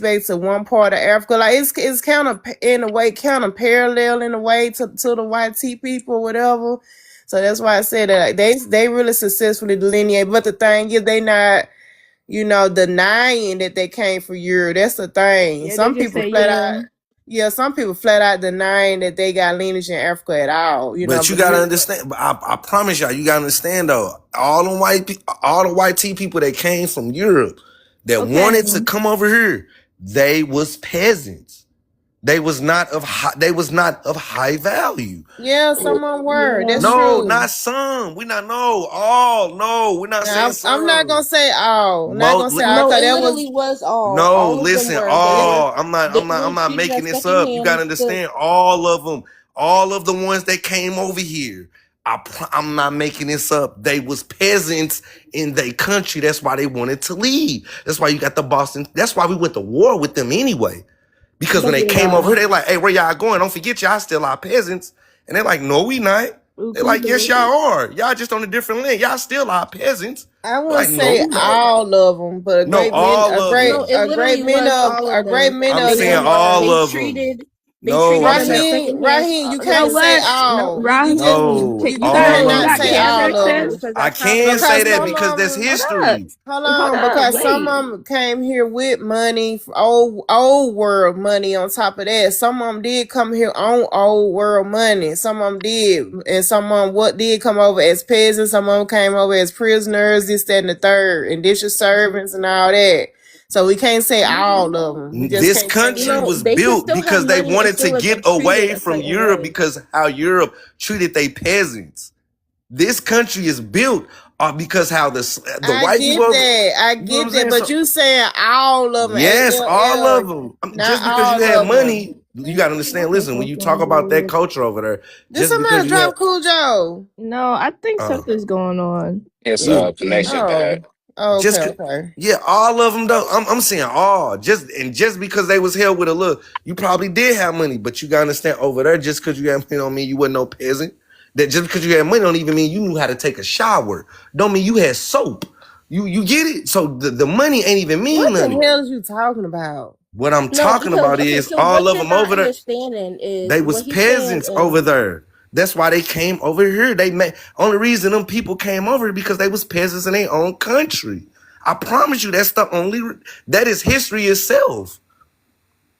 back to one part of Africa. Like it's kind of, in a way, kind of parallel in a way to the white tea people, whatever. So that's why I said that, like, they really successfully delineate. But the thing is, they not, denying that they came from Europe. That's the thing. Yeah, they Some just people say, flat out, yeah. yeah, some people flat out denying that they got lineage in Africa at all. But you But gotta understand. But I promise y'all, you gotta understand though. All the white tea people that came from Europe that Okay. wanted to come over here, they was peasants. They was not of high value. Yeah, some of them were. Yeah. That's No, true. not some. We not no all. No, we're not saying Now, I'm not some. gonna say all. I'm not gonna say Most all. I No, thought it that literally was. was all. no, All of them listen, were. all. I'm They not. I'm were not treated making as this up. You gotta secondhand. understand. All of them. All of the ones that came over here. I'm not making this up. They was peasants in their country. That's why they wanted to leave. That's why you got the Boston. That's why we went to war with them anyway. Because when But they came over yeah, here, they like, hey, where y'all going? Don't forget y'all still our peasants. And they're like, no, we not. They're Uku like, yes, y'all did. are. Y'all just on a different land. Y'all still our peasants. I They're wouldn't like, no, say we not. all of them, but No, all of no, them. it literally was all a of great them. many I'm of They saying them. were. all of them. They No, treated I'm them saying as Raheem, secondhand. Raheem, you You know can't Yes, say what? No, all. Raheem, no, you You got all you of cannot got say them. camp all of access? them because I that's how can they say because that some treated. because of that's them. Hold up. history. Hold Hold on, up. because some Wait. of them came here with money, old world money. On top of that, some of them did come here on old world money. Some of them did, and some of them what did come over as peasants. Some of them came over as prisoners, this, that, and the third, and district servants and all that. So we can't say all of them. We just This can't say You country that. know, was they could built still have because they money and wanted to still get get treated away a from certain Europe way. because how Europe treated their peasants. This country is built because how the I white people get over, that. I you know what I'm get that. saying? But So you saying all of them, yes, all ALL, of them. not Just because you all had of them. money, you got to understand. That's Listen, when you talk fucking about that weird. culture over there, Did just because somebody you had, drop Cool Joe? No, I think uh, something's going on. His yeah, connection bad. Oh, oh okay, just okay. yeah, all of them though. I'm saying all. Just because they was held with a look, you probably did have money, but you gotta understand over there. Just because you had money don't mean you wasn't no peasant. That just because you had money don't even mean you knew how to take a shower. Don't mean you had soap. You get it? So the money ain't even mean What the nothing. hell is you talking about? What I'm No, talking because about okay, is so all what of you're them not over there. understanding is They was what he's saying peasants is over there. That's why they came over here. They made only reason them people came over here because they was peasants in their own country. I promise you, that's the only. That is history itself.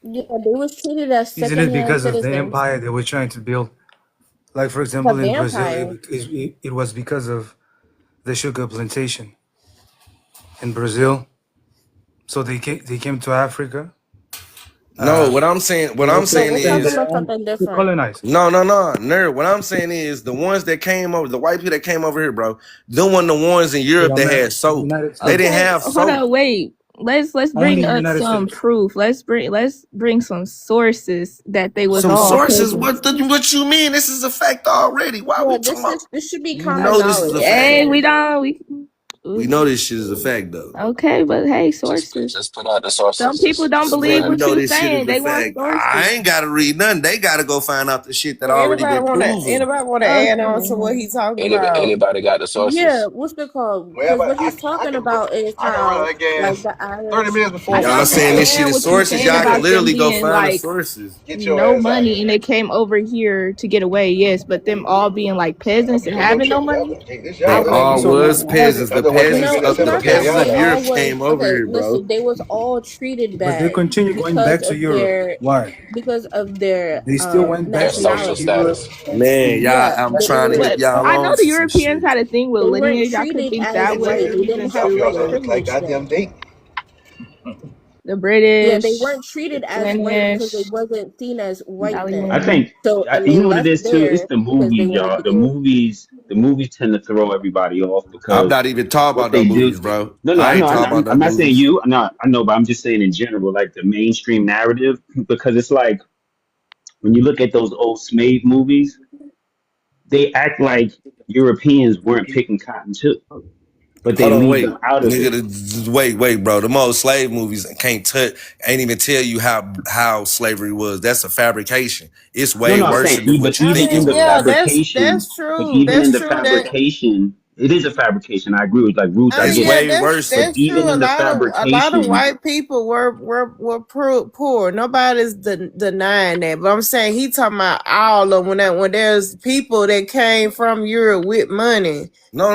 yeah, they was treated as Isn't it secondhand because of the citizens. empire they were trying to build? Like, for A example, in Brazil, vampire. it was because of the sugar plantation in Brazil. So they came to Africa. No, Uh, what I'm saying, what they I'm also No, saying we're expand talking is, their about land something to different. colonize. no, nerd. What I'm saying is, the ones that came over, the white people that came over here, bro, them one the ones in In Europe that America, had soap. United They States. didn't Okay, have hold soap. on, wait. Let's Only bring in up United some States. proof. Let's bring some sources that they was Some all sources. peasants. What you mean? This is a fact already. Why are Yeah, we talking about? this should be You common know this is knowledge a fact. Hey, actually. we don't We know this shit is a fact though. okay, but hey, Just sources. just put out the Some sources. people don't Just go believe Man, we ahead. what know you this shit is saying. the They want fact. I sources. ain't gotta read nothing. They gotta go find out the shit that already Anybody been wanna proven. anybody wanna add on to what Okay. he talking about? Anybody got the Yeah, sources? what's it called? Well, Because but what he's talking about is I can run out how of like gas the 30 Irish minutes before I work Y'all can saying start. this shit understand is what you're sources. saying Y'all can about them literally go being find the like sources. Get your no ass out of money and here. they came over here to get away, yes, but them all being like I'm peasants and getting your having no truck. money, This I They y'all wouldn't all business. So believe was that. peasants. Y'all done working this bitch it's at The not 7:30. that Y'all peasants they of out of here. all Europe was came over okay. here, bro. Listen, they was all treated but they bad continue going back to Europe. Why? because of their They still went back Their to social nationality. Europe status. Man, and y'all, Yeah, I'm they trying to were help But y'all I know on the to some Europeans shit. had a thing with they weren't lineage. I could treated think as that was the white. They reason didn't have Y'all white too. look like privilege goddamn then. date. The Yeah, they British, weren't the treated as white because they Spanish, wasn't seen as white I then. Italian. think So and you they know what it left is too. It's there the because they movies, wanted y'all. to go. The movies tend to throw everybody off I'm because not even talking what about no they do. movies, bro. No, I I know. ain't talking about no I'm not saying movies. you. No, I know, but I'm just saying in general, like the mainstream narrative, because it's like when you look at those old slave movies, they act like Europeans weren't picking cotton too, but they Hold on, leave wait. them out of Nigga, it. wait, bro. The most slave movies can't touch, ain't even tell you how slavery was. That's a fabrication. It's No, way no, I'm worse saying, than but what you I think even it's in mean, the gonna yeah, be. fabrication, that's but true. even in That's the true. That fabrication, it is a fabrication. I agree with like Roots. I I mean, It's get yeah, it, way that's worse but than. that's even true. in the A lot of fabrication, white people were poor. Nobody's denying that. But I'm saying he talking about all of them when there's people that came from Europe with money. No,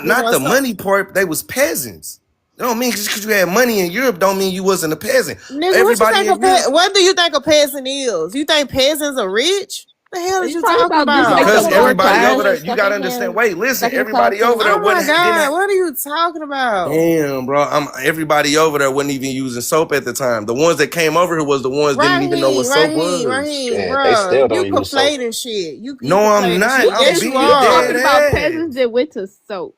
You not know, the so money part. They was peasants. It don't mean just because you had money in Europe don't mean you wasn't a peasant. nigga, what you Everybody think in Europe. what do you think a peasant is? You think peasants are rich? The hell is You you talking talking about just Y'all like about? the Because talking about lower everybody over second there, class? you gotta understand. Wait, listen, second class everybody over there Oh citizens? my didn't God, what are you talking about? damn, bro. Everybody over there wasn't even using soap at the time. The ones that came over here was the ones didn't even know what Raheem, soap Raheem, was. Raheem, Shit, they bro. still You don't use soap. conflating shit. You No, I'm conflating not. shit. You I'm Yes, just you being you are. talking dead about ass. peasants that went to soap.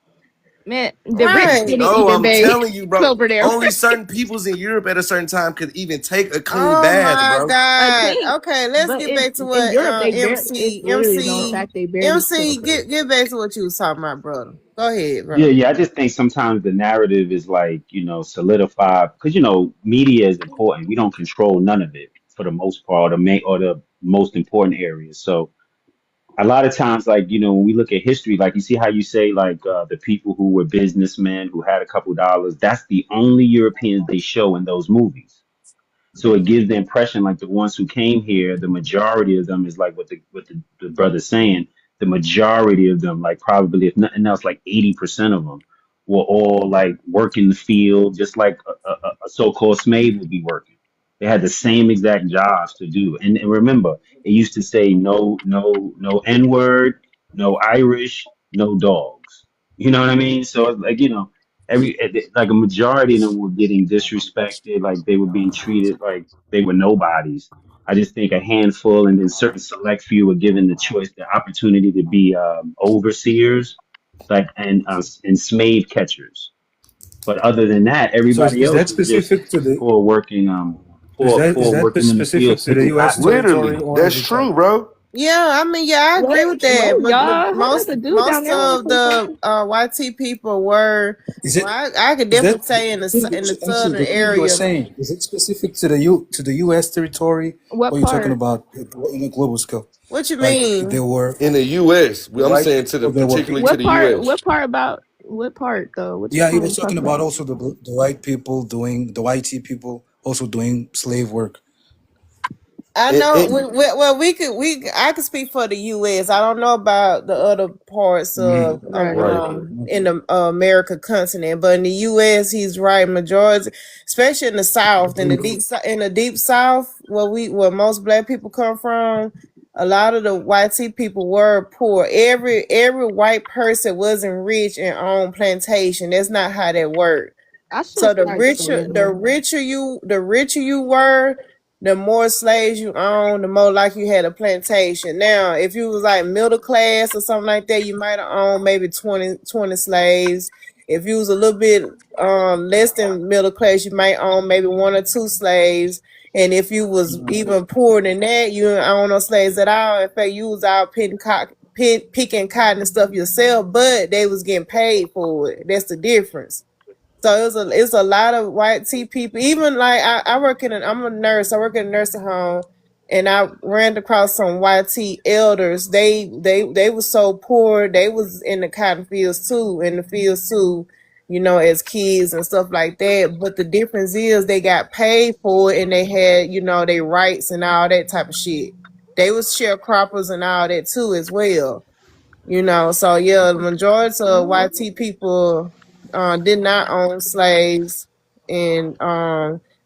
Man, the rich Right. didn't No, even I'm bathe telling you, bro. over there. Only certain peoples in Europe at a certain time could even take a clean Oh bath, my bro. I God. think, Okay, let's but get back to in what Europe they barely. It's MC literally no fact they barely scrub her. get back to what you was talking about, brother. Go ahead, Yeah, bro. yeah. I just think sometimes the narrative is like, solidified because media is important. We don't control none of it for the most part, or the most important areas. So a lot of times, like, when we look at history, like you see how you say like the people who were businessmen who had a couple dollars, that's the only Europeans they show in those movies. So it gives the impression like the ones who came here, the majority of them is like what the brother's saying. The majority of them, like probably if nothing else, like 80% of them were all like working the field, just like a so-called slave would be working. They had the same exact jobs to do. And remember, it used to say no N-word, no Irish, no dogs. You know what I mean? So it's like, like a majority of them were getting disrespected, like they were being treated like they were nobodies. I just think a handful and then certain select few were given the choice, the opportunity to be overseers, like and slave catchers. But other than that, So everybody is else that was just specific to the poor working is poor that working in the specific fields, to the picking U.S. cotton. territory Literally, or that's is it like true, bro. Yeah, I mean, yeah, I agree with Wait, that. But y'all, hold on. most The dude down most there want to of say the something. YT people were, is well, it I could is that definitely say in the the MC, southern the thing you were area. saying, is it specific to the U.S. territory What or you're talking part? about in a global scale? What you Like there mean? were In the U.S., the I'm white saying people, there were particularly people. to What the part? U.S. What part about? What part though? Which Yeah, he part was you talking talking about about? also the white people doing the YT people also doing slave work. I And, know. and Well, I could speak for the U.S. I don't know about the other parts Mm. of Right. right, in Okay. the America continent, but in the U.S. he's right. Majority, especially in the South, in the deep South, where most Black people come from, a lot of the YT people were poor. Every white person wasn't rich and owned plantation. That's not how that worked. I should So start saying that. the richer you were, the more slaves you owned, the more like you had a plantation. Now, if you was like middle class or something like that, you might have owned maybe 20 slaves. If you was a little bit less than middle class, you might own maybe one or two slaves. And if you was even poorer than that, you didn't own no slaves at all. In fact, you was out picking cotton and stuff yourself, but they was getting paid for it. That's the difference. So it's a lot of white tea people. Even like I'm a nurse. I work in a nursing home, and I ran across some white tea elders. They were so poor. They was in the cotton fields too, as kids and stuff like that. But the difference is they got paid for it, and they had their rights and all that type of shit. They was sharecroppers and all that too as well. So yeah, the majority of YT people did not own slaves, and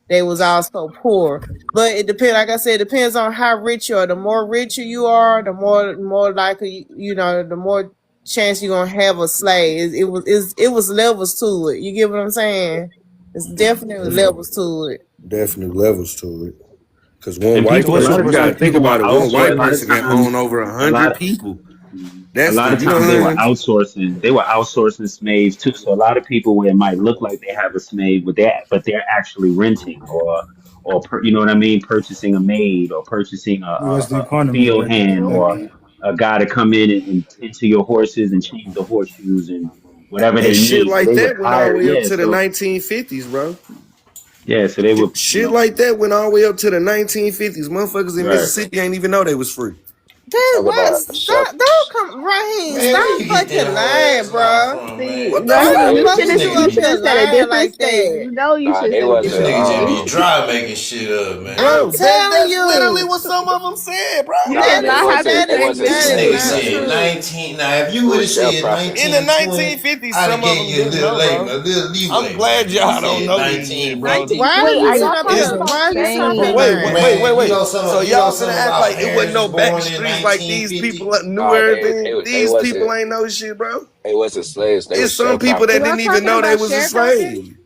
they was also poor. But it depends, like I said, it depends on how rich you are. The more richer you are, the more likely the more chance you're gonna have a slave. It was levels to it. You get what I'm saying? It's definitely levels to it. definitely levels to it. Because one And It white people, a also lot person, of you was got to times, like think people will about it. One outsource. A white lot of person can times, own over a 100 lot. people. A That's lot the, of you know what times they were I'm saying? outsourcing. They were outsourcing slaves too. So a lot of people where it might look like they have a slave, but they're actually renting you know what I mean, purchasing a maid or purchasing it was the a economy field back hand back or then. a guy to come in and tend to your horses and change the horseshoes and whatever And they shit need. So like they would that went all the hire. way up Yeah. to the So 1950s, bro. yeah. So they would. Shit like that went all the way up to the 1950s. Motherfuckers in Right. Mississippi ain't even know they was free. You Dude, talk what? about Stop! Don't come, Raheem. Man, where Stop you get that fucking whole lying, ass lie bro. from, See, man? What the Why fuck? Raheem, the you they fuck should is have This you nigga up you should here be have said a lying different like state. that? You know you should have they said a this wasn't different nigga just state. be dry making shit up, man. I'm Bro, telling that's literally you, what some of them said, bro. You did nah. They not have to wasn't. that They is say wasn't This that is nigga slaves, not brother. said true. 19. Now, if It you would was have said sharecroppers. In the 1920, 1950s, I'd have some of gave them you a didn't little know, late, a bro. little I'm leeway. glad But you y'all don't said know this shit, 19. bro. Why are 1920. you Are y'all sitting up talking It's here? about Why are you sitting up here Spain? wait, lying? wait, wait, wait, wait. Man, So you know y'all finna some of act our like it wasn't parents was no back born in streets act like these 1950. people knew Nah, everything. they These wasn't people ain't know shit, bro. slaves. They It's was some people Are that sharecroppers. y'all didn't even talking know they about was a sharecropping? slave.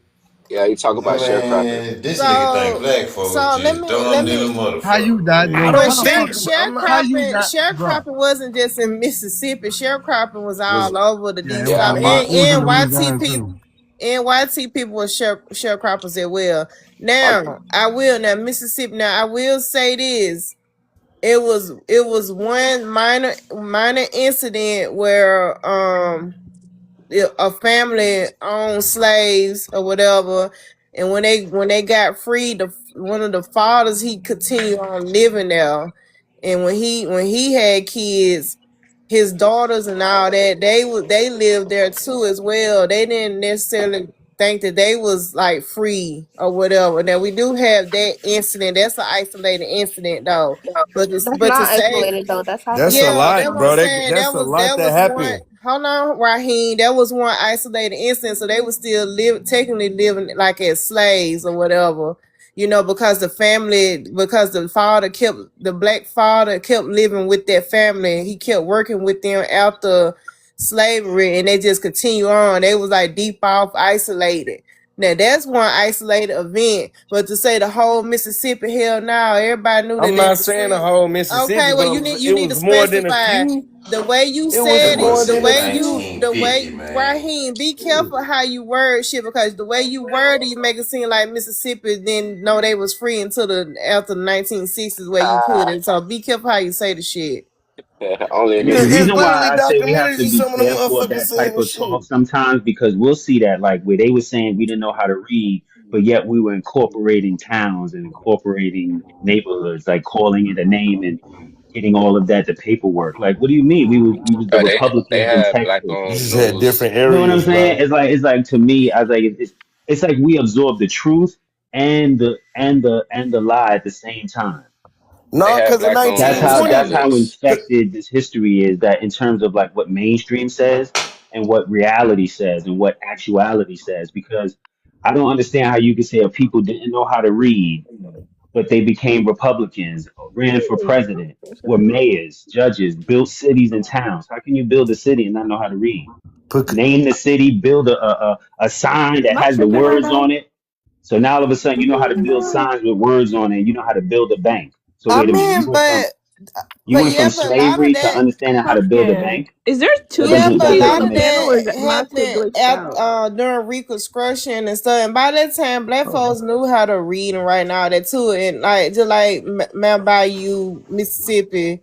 Yeah, you talk about sharecropping. Man, this nigga think So black folks so let just me let dumb than a me How you motherfucker, that? I Yo, But don't man. think motherfucker. I'm not, How you that, bro? sharecropping wasn't just in Mississippi. Sharecropping was was all over the Yeah, deep it was Yeah, south. in And It was in YT Louisiana people too. NYT people were sharecroppers as well. Are Now I will now Mississippi. Now I will say this. It was one minor incident where a family owned slaves or whatever, and when they got freed, one of the fathers he continued on living there, and when he had kids, his daughters and all that they lived there too as well. They didn't necessarily think that they was like free or whatever. Now we do have that incident. That's an isolated incident though. That's But to not say isolated though. That's that's a happening yeah, all the lot, that's what I'm bro. time. saying. That's a lot That that was one. happened. Hold on, Raheem. That was one isolated instance. So they were still technically living like as slaves or whatever. Because the father the black father kept living with that family. He kept working with them after slavery, and they just continue on. They was like deep off isolated. Now that's one isolated event, but to say the whole Mississippi, hell no, everybody knew that I'm they not was saying the free. whole Mississippi, Okay, well but you it need to was more than a specify few. the way you It was That said boy more it, than said a few. the 1950, way man. Raheem, be careful how you word shit because the way you word it, you make it seem like Mississippi didn't know they was free until after the 1960s where you put it. So be careful how you say the shit. only in The It's reason Mississippi. why literally I say we have documentaries to of be some of them careful of motherfuckers that saying type the of talk shit. sometimes because we'll see that like where they were saying we didn't know how to read, but yet we were incorporating towns and incorporating neighborhoods, like calling it a name and getting all of that, the paperwork. Like, what do you mean? We was the They Republicans in had black Texas. You owned just had news. different You know what I'm areas, saying? bro. It's like to me, I was like it's like we absorb the truth and the lie at the same time. They No, had because in black owned That's news how that's 1920, how outlets. infected this history is. That in terms of like what mainstream says and what reality says and what actuality says, because I don't understand how you could say if people didn't know how to read, but they became Republicans, ran for president, were mayors, judges, built cities and towns. How can you build a city and not know how to read? Name the city, build a sign that Am I has the tripping right words now? on it. So now all of a sudden you know how to build signs with words on it. You know how to build a bank. So I wait a minute, mean, you went from yeah, but a lot of slavery to that. understanding how to build a Pumpkin. bank. Is there That two Yeah, doesn't but a that TVs on lot the doesn't of make panel, sense. or that is that my shit happened glitched out? during Reconstruction and stuff. And by that time, black folks knew how to read and write and all that too. And like just like Mount Bayou, Mississippi,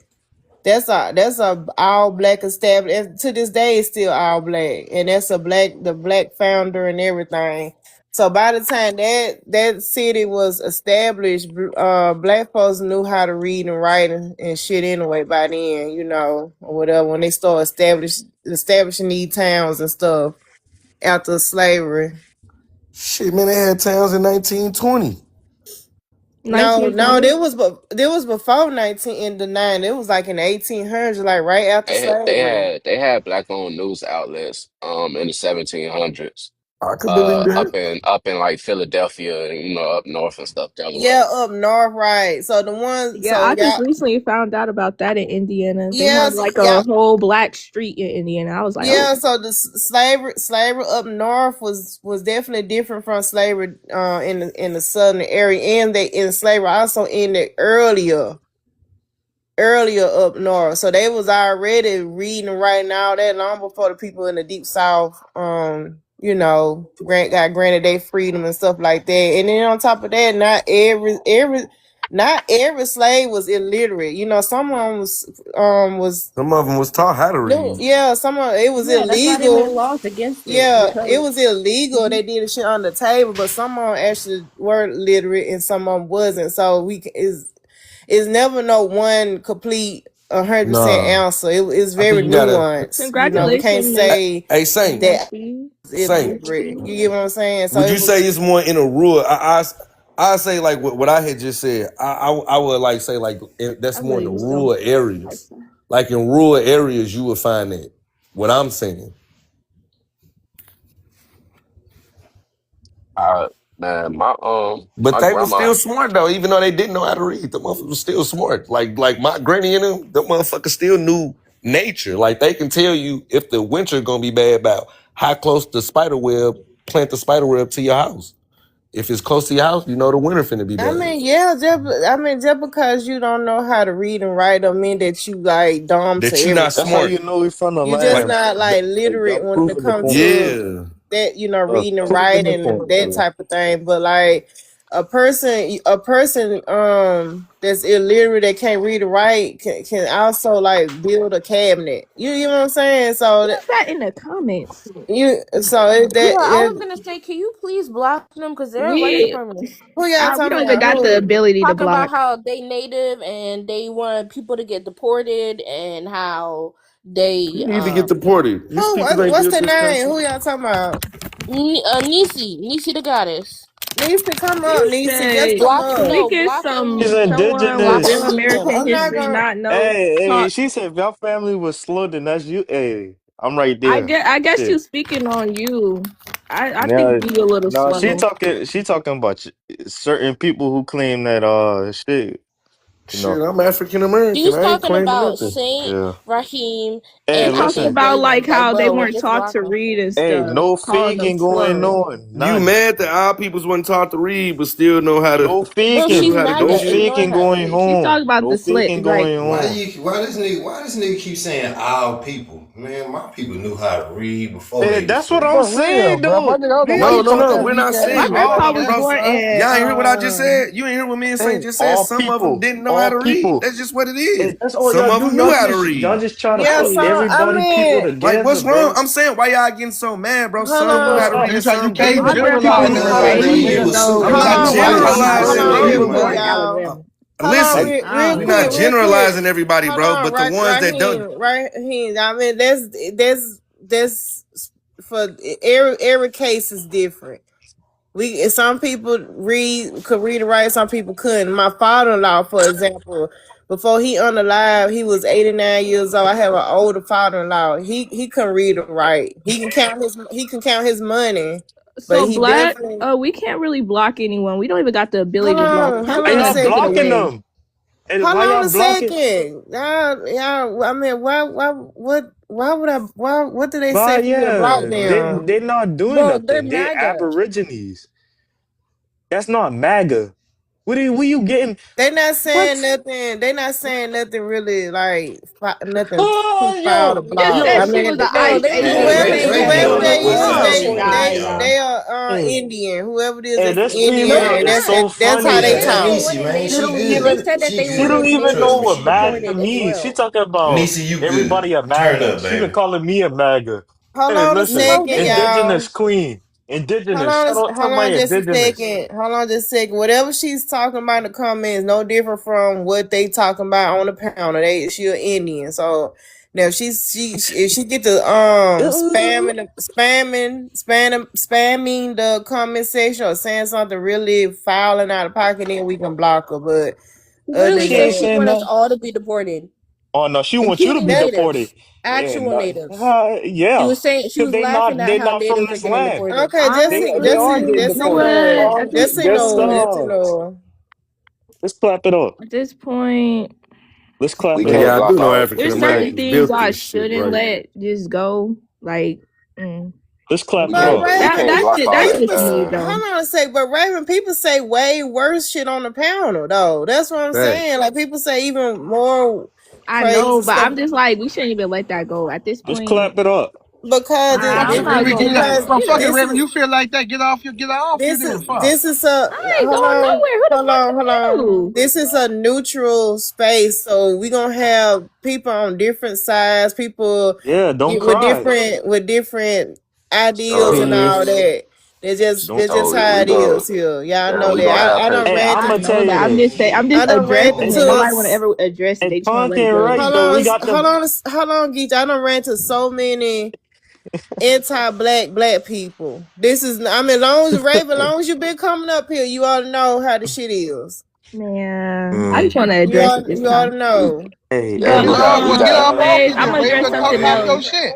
that's a all black established. To this day, it's still all black, and that's the black founder and everything. So by the time that city was established, black folks knew how to read and write and shit anyway. By then, or whatever, when they start establishing these towns and stuff after slavery. shit, man, they had towns in 1920. No, 1920. there was before 19 in the nine. It was like in the 1800s, like right after slavery. They had black owned news outlets in the 1700s. I could believe that. Up in like Philadelphia and up north and stuff, Delaware. Yeah, up north, right. So the one, Yeah, so I just y'all, recently found out about that in Indiana. They have yes, like yeah, a whole black street in Indiana. I was like, oh, yeah. So the slavery up north was definitely different from slavery in the southern area, and they in slavery also ended earlier up north. So they was already reading and writing all that long before the people in the deep south got granted their freedom and stuff like that. And then on top of that, not every slave was illiterate. Some of them was Some of them was taught how to no, read. yeah, some of it was Yeah, that's why they made illegal. laws against it Yeah, it because was illegal. They did the shit on the table, but some of them actually were literate and some of them wasn't. So it's never no one complete 100% Nah, answer. It's I think very you gotta. nuanced. We can't congratulations, Miss say Hey, Saint, that Nancy. Saint, illiterate. You get what I'm saying? So would it you was say it's more in a rural? I say like what I had just said. I would like say like I that's more in the really just don't rural like areas. that. Like in rural areas, you would find that. What I'm saying. Man, But my they were grandma. still smart though, even though they didn't know how to read. The motherfuckers was still smart. Like my granny and them, the motherfuckers still knew nature. Like they can tell you if the winter gonna be bad about how close the spider web, plant the spider web to your house. If it's close to your house, you know the winter finna be I bad. mean, yeah, just because you don't know how to read and write don't mean that you like dumb to That you not That's how everything. you smart. know we from the You just Like land. not like literate Y'all when it proving the comes point. to yeah. that, Y'all reading and proving the writing point, and that bro. type of thing. But like a person that's illiterate that can't read and write can also like build a cabinet. You know what I'm saying? So Who's that in the comments? Yeah, I was that gonna say, can you please block them because they're white We supremacists who y'all we talking don't even about? got the Who? ability to talking about block. how they native and they want people to get deported and how You they need to get deported. These Who? people ain't What's built the this name? country. Who y'all talking about? Nisi the goddess. Nisi, come up. You Nisi, just said come Block up. no, speaking block She's some someone with block real indigenous. Nina. American I'm not history, gonna. not no Hey, talk. she said if your family was slow, then that's you. Hey, I'm right I there. guess you Shit. speaking on you. I think Now, you a little no, slow. she talking about certain people who claim that shit, you Shit, know. I'm African American. She's I ain't talking claiming about nothing. Saint Yeah. Rahim Hey, She and talking King listen. about like David. Like, how they bro, weren't just taught block to them. read and Hey, stuff, no calling them faking going slow. on. You None. mad that our peoples wasn't taught to read, but still know how to No Bro, still she's know faking. how to mad do No that shit. ignore faking her. going She's home. talking about No the slit, faking like going on. Why this nigga keep saying our people? Man, my people knew how to read before Hey, they was that's what I'm free. For real, saying, bro. My though. nigga, I don't know why No, you no, talk no. that We're weak not ass my saying shit, bro. all grandpa Like was people, that, bro. born son. in Y'all ain't hear what I just said? You ain't hear what me and Saint Hey, just said? all Some of them people. didn't know how All to read. people. That's just what it Hey, is. that's all Some y'all of do. them knew how to Y'all read. just try to Yeah, put so Hey, I everybody people mean, Like, together, what's wrong? bro. I'm saying, why y'all getting so mad, bro? hold Some knew Bro, how to on, read stop. and You some can't my didn't. grandpa generalize Man, was though, hold on, right. Saint. nigga. You Even You can't. though assuming I'm hold like not my on, you dad right, was already hold generalizing, born on, assumed he real it, bro. was quick, born in bro. y'all. Alabama. Hold on, Listen, real we're I not quick, don't. real quick. generalizing everybody, Hold bro. on, But the ones that don't, Raheem. I mean, that's for every case is different. Some people could read and write, some people couldn't. My father-in-law, for example, before he unalive, he was 89 years old. I have an older father-in-law. He couldn't read or write. He can count his money, but So he black, definitely. we can't really block anyone. We don't even got the Hold ability to block. on, Tell hold Why her on a to y'all take it second. blocking away. them? And Hold why on y'all a blocking? second. I mean, why would I, what do they say Why, for me to block yeah. them? They not doing Bro, they're nothing. They MAGA. aborigines. That's not MAGA. What are you getting? They not saying What? nothing. They not saying nothing really like nothing too Oh, foul to yo, Just block. said I yo. she mean, was an Bro, ice they Man, agent. saying Just hey, say Raven, she whoever was Raven, they what is, side born you and on this, died. y'all? they are Hey, Indian. Whoever it is hey, that's this Indian, no, female they're and is not. so that's how Man, they funny. man, talk. Nisi, They man, She she don't native. They even good. said that She they she don't wanted good. even natives know Trust to me, what get she good. MAGA deported as means. She well. talking about Nisi, you good. everybody a Turn MAGA. up, She been baby. calling me a MAGA. Hold Hey, on a listen, No, second, they y'all. indigenous queen, Hold indigenous. on, Shout out to hold my on just a indigenous. second. Hold on just a second. Whatever she's talking about in the comments, no different from what they talking about on the panel. She an Indian, so now if she get to spamming the comment section or saying something really foul and out of pocket, then we can block her. But other than literally She ain't said she that, saying wanted us nothing. all to be deported, Oh no, she wants you to be including that deported. natives, Yeah, actual no, natives. She yeah, was saying she because was laughing at they how not from natives are this getting land. deported. okay, They are getting You know deported. what? At this Just just to know. let's clap it up. at this point, Let's We clap it but can't up. yeah, I block do know our African there's we certain can't Americans things built I this shit, shouldn't right? let just go. Like, mm. Let's clap we it But can't up. we Raven, can't block our That's just me though. hold on a sec. But Raven, people say way worse shit on the panel, though. That's what I'm saying. Facts. Like people say even more I know, crazy but stuff I'm just like we shouldn't even let that go at this Let's point. clap it up. I'm Okay, not Raven, gonna get that. let because Bro, you fuck it, know. this Raven. is You feel like that? Get off you this is then. Fuck. this is a I ain't hold going on. nowhere. Who the fuck are you? This is a neutral space, so we gonna have people on different sides, people Yeah, don't with cry. different ideals uh and all Opinions. that. Don't. That's just oh how we it gonna is here. Y'all know we gonna that. have I done patience. Hey, I'm ranted. I gonna tell know you that. this. I'm I just done ranted addressing Hey, it. to Nobody want to us. ever address it. hey, They just want to let it content go. right though. We got them. Hold on, Geach. I done ran to so many anti-black people. This is, I mean, long as Raven, long as you been coming up here, you ought to know how the shit is. Man, I just Mm. want to address it this You ought time. to know. Hey, Yeah, But Well, we got get off off anyways, you I'm then, gonna Raven. address Talk something about else. your shit.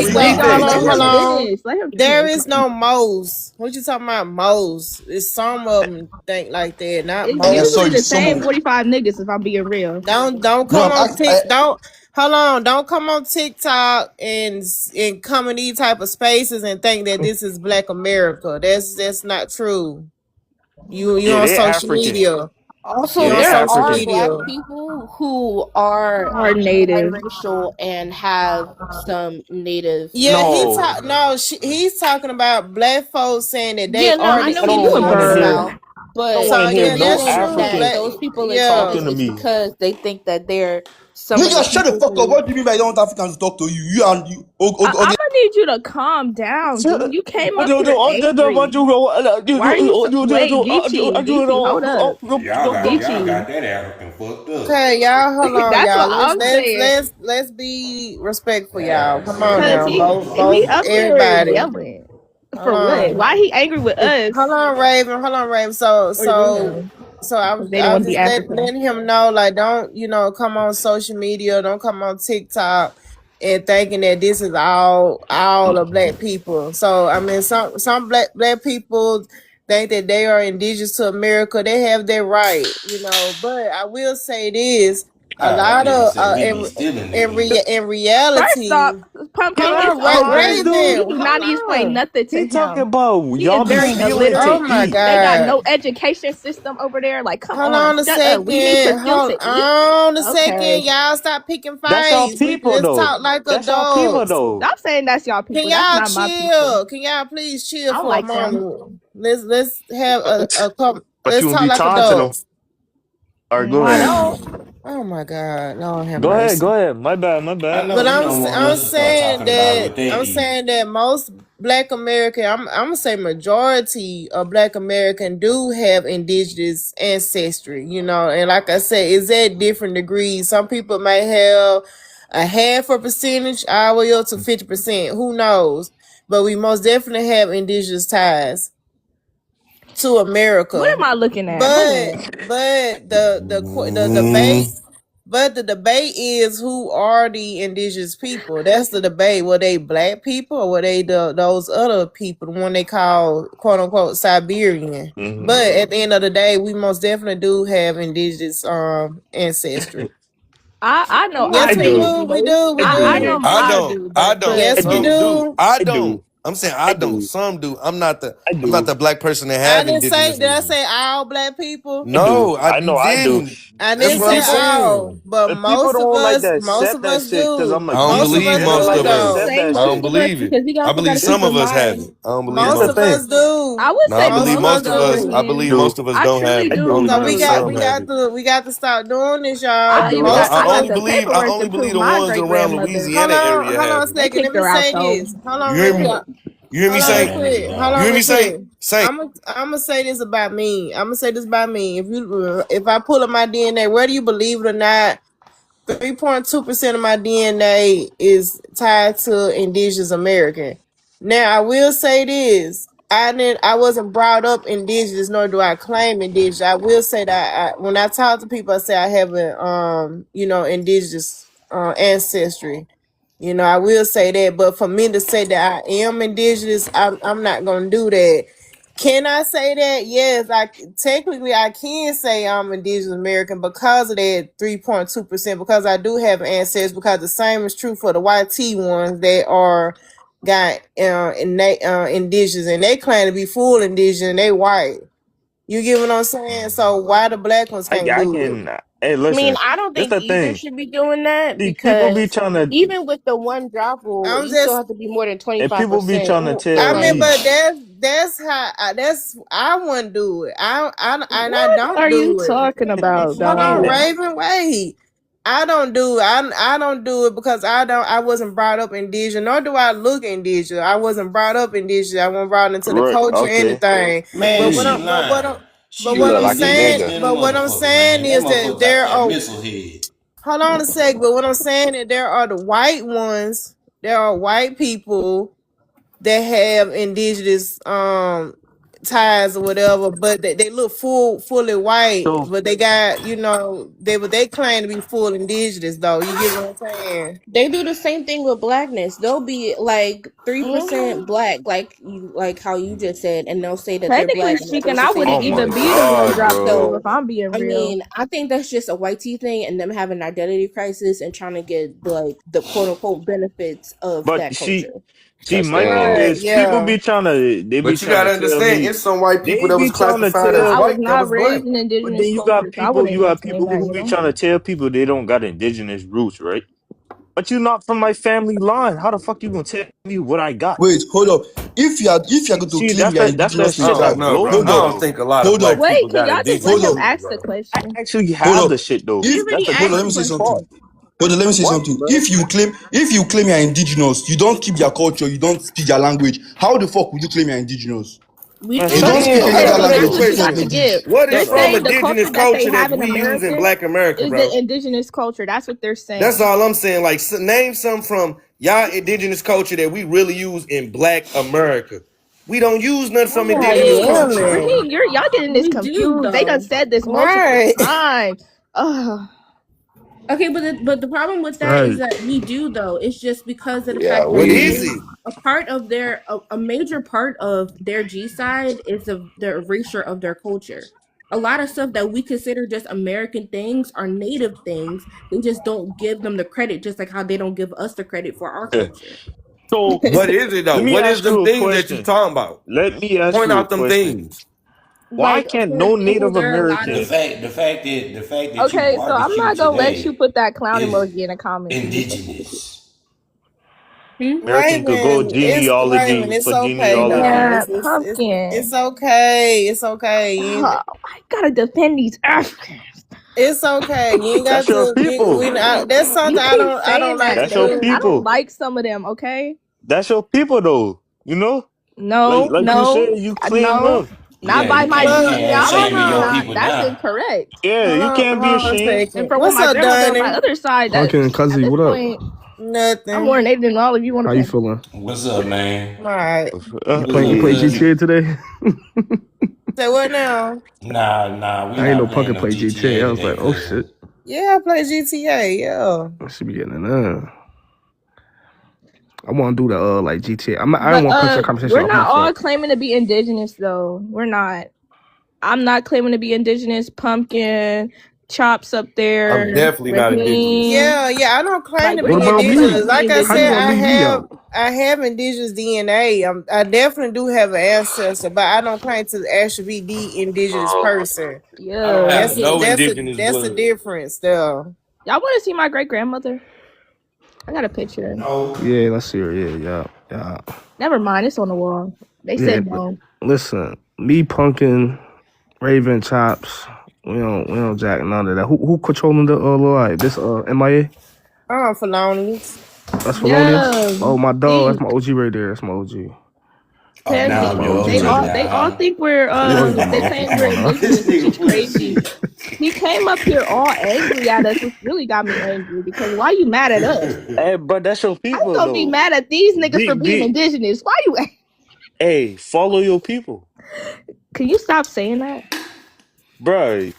Wait, He wait, hold did. on, Let hold him on. finish. Let him There finish. is no Mo's. What you talking about, Mo's? It's some of them think like that, not It's I saw usually you the Mo's. some same of. 45 niggas if I'm being real. Don't No, come on I don't hold on, don't come on TikTok and come in these type of spaces and think that this is Black America. That's not true. You Yeah, on they social African. media. Yeah, Also, You on they there social are African. black media. people who are Are native. biracial and have some native Yeah, No, he's talking about black folks saying that they Yeah, no, I only know I he You don't a lives eat. in want the to hear. bird. South, I don't but want to So hear yeah, they're no that's saying true. that African Black, those people talking yeah. exist to is me. because they think that they're some of the Nigga, shut the people fuck up. who. What do you mean by you don't want Africans to talk to you? You and you. I'm Okay. gonna need you to calm down, dude. You came I up don't here know. I don't know what angry. you know. Why are you so? Wait, I Geechee, do Geechee, hold up, Y'all Geechee. got that African fucked up. Okay, y'all, hold on, That's y'all. what I'm saying. Let's be respectful, That y'all. African Come on shit Cause now, weird as he both fuck. up here everybody. yelling Hold for what? on. Why he angry with us Hold on, Raven. Hold on, Raven. So, or so, them? so I Cause was, they didn't I want was to be just African. letting him know, like, don't, come on social media, don't come on TikTok, and thinking that this is all of black people. So, I mean, some black people think that they are indigenous to America. They have their right, But I will say this: a Ah, that lot nigga of said we be stealing the heat. in First off, reality, Pumpkin, hold it's on, on us. dude. You Raven, do hold not need to explain on. nothing to He talking him. about He is y'all be very stealing to Oh illiterate. my eat. They got God. no education system over there. Like, come Hold on, on a shut up. We need to second. steal Hold to eat. on a Okay. second. Y'all stop picking That's y'all fights. We people just though. talk like That's y'all people adults. though. I'm saying that's y'all Can people. That's y'all not my people. chill? Can y'all please chill I don't for a like them. moment? Let's have a couple. But Let's you will talk be like taunting them. adults. All right, go I ahead. don't. Oh my God, Lord have Go ahead. mercy. Go ahead. My bad. My I bad. know But he don't want I'm us to start saying talking about that what they eat. most Black American, I'm gonna say majority of Black American do have indigenous ancestry, and like I said, it's at different degrees. Some people may have a half a percentage all the way up to 50%. Who knows? But we most definitely have indigenous ties to What America. am I looking at? Hold But on. the debate, but the debate is, who are the indigenous people? That's the debate. Were they black people, or were they those other people, the one they call quote unquote Siberian? Hmm. But at the end of the day, we most definitely do have indigenous ancestry. I know I Yes, I we do. do. do. We do. We I I do. know do. I I don't. do, I but don't. I Yes, we Some do. do. do. I I don't. do. I'm saying I I don't. do. Some do. I'm not the. I I'm not do. the black person that I have didn't say. indigenous Did I roots. say all black people? I do. No, I you know I do. didn't. I That's See, didn't what I'm say people, all, saying. but if people don't like to most accept of that us shit, because do. I'm I don't against Most of it, believe us they don't most do like of to us. accept though. that I don't shit. believe it. Because you I guys believe forgot to This keep some in of us have mind. it. I don't believe this Most the of most of thing. us us. do. I would No, I say believe Most of most us most of of us. us do. I I believe do. most of us I don't have truly I it. I do do. only So believe some we have got it. to start doing this, I I y'all. even do. got Most I of I got only us. the believe I paperwork only to believe prove the my ones great around grandmother. Louisiana area Hold on a have it. They second. Let kicked me her out say though. this. Hold on You real hear quick. me? You hear me Hold on Nah, real say? that nigga quick. Hold You on don't. hear real me say? quick. Say. I'm gonna say this about me. I'm gonna say this about me. If I pull up my DNA, whether you believe it or not, 3.2% of my DNA is tied to indigenous American. Now I will say this. I wasn't brought up indigenous, nor do I claim indigenous. I will say that when I talk to people, I say I have a indigenous ancestry. I will say that, but for me to say that I am indigenous, I'm not gonna do that. Can I say that? Yes, technically I can say I'm indigenous American because of that 3.2%, because I do have ancestors, because the same is true for the YT ones that are got indigenous, and they claim to be full indigenous and they white. You get what I'm saying? So why the black ones I can't do it? can. Hey, I mean, listen. I don't This think the either thing. should be doing that See, people be because trying to, even with the one drop rule, I'm you still just have to be more than and people be 25%. trying to So, tell I mean, like, me, but that's I wouldn't do it. I What don't are you do it. talking about, Hold on, dog? Raven. Wait. I don't do it. I don't do it because I wasn't brought up indigenous, nor do I look indigenous. I wasn't brought up indigenous. I wasn't brought into the right? culture or Okay. anything. Man, But what she See, I'm but what lying. I'm She but You what look I'm more like a indigenous saying nigga. than a but what I'm motherfucker, saying man. That is that motherfucker got there that are, missile head. hold on a sec, but what I'm saying is there are the white ones, there are white people that have indigenous ties or whatever, but they look fully white, So, but they got, they claim to be full indigenous though. You get what I'm saying? They do the same thing with blackness. They'll be like Hmm. 3% black, like how you just said, and they'll say that they're Technically black and they're speaking, I 3% oh wouldn't my even be indigenous. the one God, dropped though, bro. if I'm being I real. mean, I think that's just a white tea thing and them having an identity crisis and trying to get the quote unquote benefits of But that culture. see, That's my their thing own. Right, is people yeah. be trying to, they be But you trying to gotta tell understand, me, it's some white people they that was be trying to classified as I tell, was white that not was black. raised in but then indigenous you got culture, so I wouldn't people even claim that, who be trying to tell people they don't got indigenous roots, right? But you not from my family line. How the fuck you gonna tell me what I got? Wait, hold up. If you are going to See, claim you are that's that indigenous I to a shit don't tribe, that know, blow bro. hold me, I up, don't bro. think a lot of hold up, black Wait, people can got y'all just let hold indigenous him up. roots, ask the bro. I question? actually Hold have up. the shit though. He If That's already the hold asked on, thing. let the me say question. something. Hold on, let me say What, something. bro? If you claim you're indigenous, you don't keep their culture, you don't speak their language. How the fuck would you claim you're indigenous? We Man, You don't shut don't the keep speak their fuck any Okay, up. other so culture. that's language We what you except got just to English. get. What They're is Shut from up. saying the culture indigenous that they culture have that in we use in America Black America, is the bro? indigenous culture. That's what they're That's saying. all I'm saying. Like, name some from y'all indigenous culture that we really use in Black America. We don't use nothing from Not indigenous See, culture. really. see, y'all getting this we do confused. They done though. said this multiple Right. times. Ugh. Okay, but the problem with that is Right. that we do though. It's just because of the Yeah, fact that What we is do. it? a part of a major part of their G side is the erasure of their culture. A lot of stuff that we consider just American things are native things. They just don't give them the credit, just like how they don't give us the credit for our culture. So What is it though? let me What is ask them you a things that you question. talking about? Let me ask Point you a out them question. things. Why Like, can't for no example, Native there are a lot The of American? fact, the fact that you Okay, so I'm barbecue not gonna let you today put that clown is emoji in the comments. You just indigenous. hmm? American could go Raven, genealogy it's for okay genealogy. though. yeah, It's pumpkin. okay. It's okay. Oh, I gotta defend these Africans. It's okay. You ain't got That's your to. people. That's something You keep I don't saying like that, to That's your David. I do. don't people. like some of them. Okay. That's your people though. You know? No, Like you no, said, you claim no, them. not Yeah, by you my can't you Look, can't hold shame genealogy. your on. Not people that's now. incorrect. Yeah, you can't be Hold on a ashamed. And second. from what What's my up, grandmother on my Donnie? other side, that Pumpkin, at Cuzzy, this what up? point, I'm more Nothing. native than all of you on the How you planet. feeling? What's up, man? All right. You What's playing up, GTA cousin? today? Say what now? Nah, we I ain't not know playing Pumpkin no play GTA. GTA I was like, today, oh cousin. shit. Yeah, I play GTA. Yeah. I should be getting it now. I want to do the like GTA. I don't But want to cut your conversation we're off. My not all fault. claiming to be indigenous though. We're not. I'm not claiming to be indigenous. Pumpkin, Chops up I'm there, definitely not indigenous. Raheem. Yeah, I don't claim Like to we're What be about all claiming indigenous. to me? be Like I How you said, indigenous. gonna leave me out? I have indigenous DNA. I definitely do have an ancestor, but I don't claim to actually be the indigenous person. I don't Yeah. have That's a no that's a indigenous that's a blood. difference though. Y'all want to see my great grandmother? I got a picture. No. Yeah, let's see her. Yeah, yeah, yeah. Never mind. It's on the wall. They Yeah. said no. Listen, me, Pumpkin, Raven, Chops. We don't jack none of that. Who controlling the live? This MIA? Felonious. That's Felonious. Yeah. Oh my dog. That's Pink. my OG right there. That's my OG. Oh, Heck That's now yeah. my you're OG They right OG all there. they now, all huh? think we're You always been my they OG. saying Come we're on now. This indigenous, which nigga is full of crazy. shit. He came up here all angry at us, which really got me angry because why you mad at us? Hey, but that's your How you people gonna be though. mad at these niggas for being Be indigenous? Why you hey, follow your people. can you stop saying that? Bro.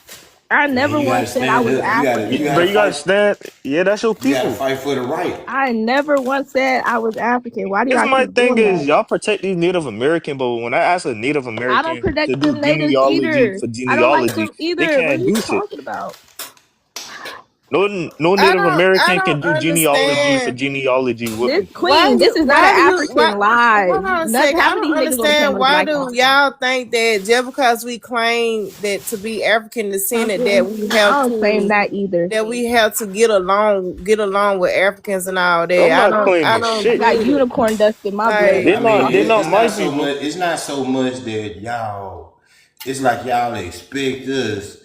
I Man, never you gotta once said I stand was up. You But gotta African. you gotta fight. stand. Yeah, that's your You gotta people. fight for the right. I never once said I was African. Why do This y'all my keep thing doing is that? y'all protect these Native American, but when I ask a Native I don't American to protect do them natives either. I don't like them they either. What are can't you do shit. talking about? No Native I American can don't do genealogy for understand. genealogy with This me. queen, this is not an Why African hold live. on a None, second. I half of don't these niggas on the understand panel is why like do that. y'all think that just because we claim that to be African descendant Pumpkin. I don't claim that either. that we have to get along with Africans and all I'm that. not I claiming don't I shit. got get it. unicorn dust in my blood. Like They're I mean, not it's my not so people. much. It's not so much that y'all. It's like y'all expect us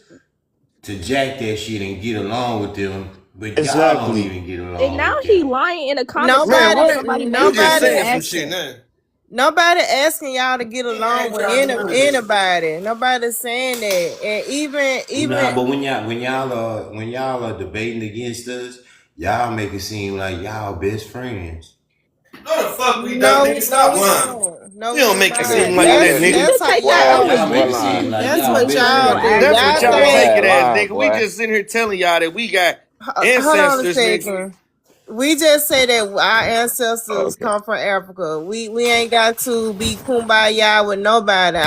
to jack that shit and get along with them, but y'all don't Exactly. even get And along now with he them. lying in the comments talking Man, about what? somebody You made just him nobody saying some shit accent. now. nobody asking y'all to get along with anybody. Nobody's saying that. And Nah, even but when y'all are debating against us, y'all make it seem like y'all best friends. No, the fuck we don't, no, nigga. Stop we lying. don't. You No, don't it's make it not. seem Nigga, like that, That's nigga, nigga. You that's can how take that boy, over y'all y'all. make it Drizzy. seem You like That's y'all what can bigger bring than your y'all a do. nigga. ass That's up what Y'all Get y'all your make think. it ass as, lying, nigga. We boy. just sitting here telling y'all that we got Hold on a ancestors, nigga. second. We just say that our ancestors Okay. come from Africa. We ain't got to be kumbaya with nobody.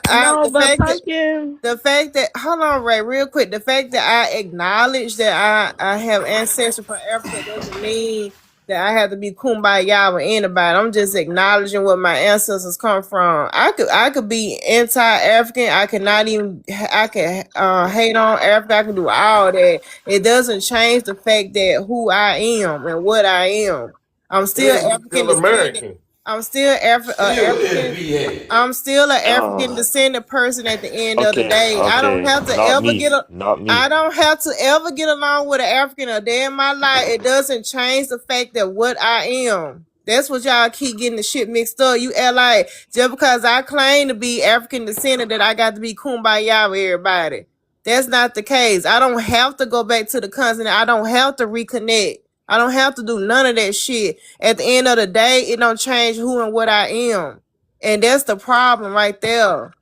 No, but pumpkin. The fact that hold on, Ray, real quick. The fact that I acknowledge that I have ancestors from Africa doesn't mean that I have to be kumbaya with anybody. I'm just acknowledging where my ancestors come from. I could be anti-African. I cannot even I can hate on Africa. I can do all that. It doesn't change the fact that who I am and what I am. I'm still Yeah, you African still descendant. American. I'm still Still African. SBA. I'm still an African Oh, descendant person at the end of the okay, day. I don't okay. have to Not ever me. Not I me. don't have to ever get along with an African a day in my life. It doesn't change the fact that what I am. That's what y'all keep getting the shit mixed up. You act like just because I claim to be African descendant that I got to be kumbaya with everybody. That's not the case. I don't have to go back to the continent. I don't have to reconnect. I don't have to do none of that shit. At the end of the day, it don't change who and what I am. And that's the problem right there.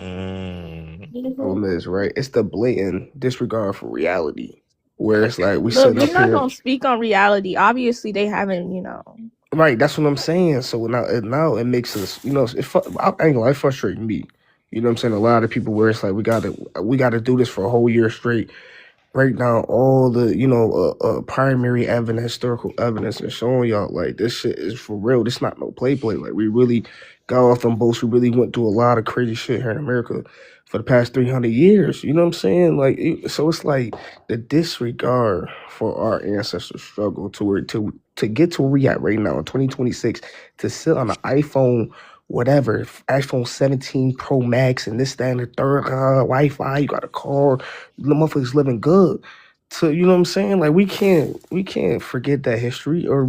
Mm. Mhm. Problem is, right? It's the blatant disregard for reality, where it's like we But sitting we're up not here. gonna speak on reality. Obviously, they haven't, Right, that's what I'm saying. So now it makes us, I ain't gonna lie, it frustrates me. You know what I'm saying? A lot of people where it's like we gotta do this for a whole year straight, break down all the primary evidence, historical evidence, and showing y'all like this shit is for real. This not no play. Like we really got off them boats. We really went through a lot of crazy shit here in America for the past 300 years. You know what I'm saying? Like so it's like the disregard for our ancestors' struggle to get to where we at right now in 2026 to sit on an iPhone. Whatever, iPhone 17 Pro Max and this, that, and the third, Wi-Fi, you got a car, the motherfuckers living good. So you know what I'm saying? Like we can't forget that history or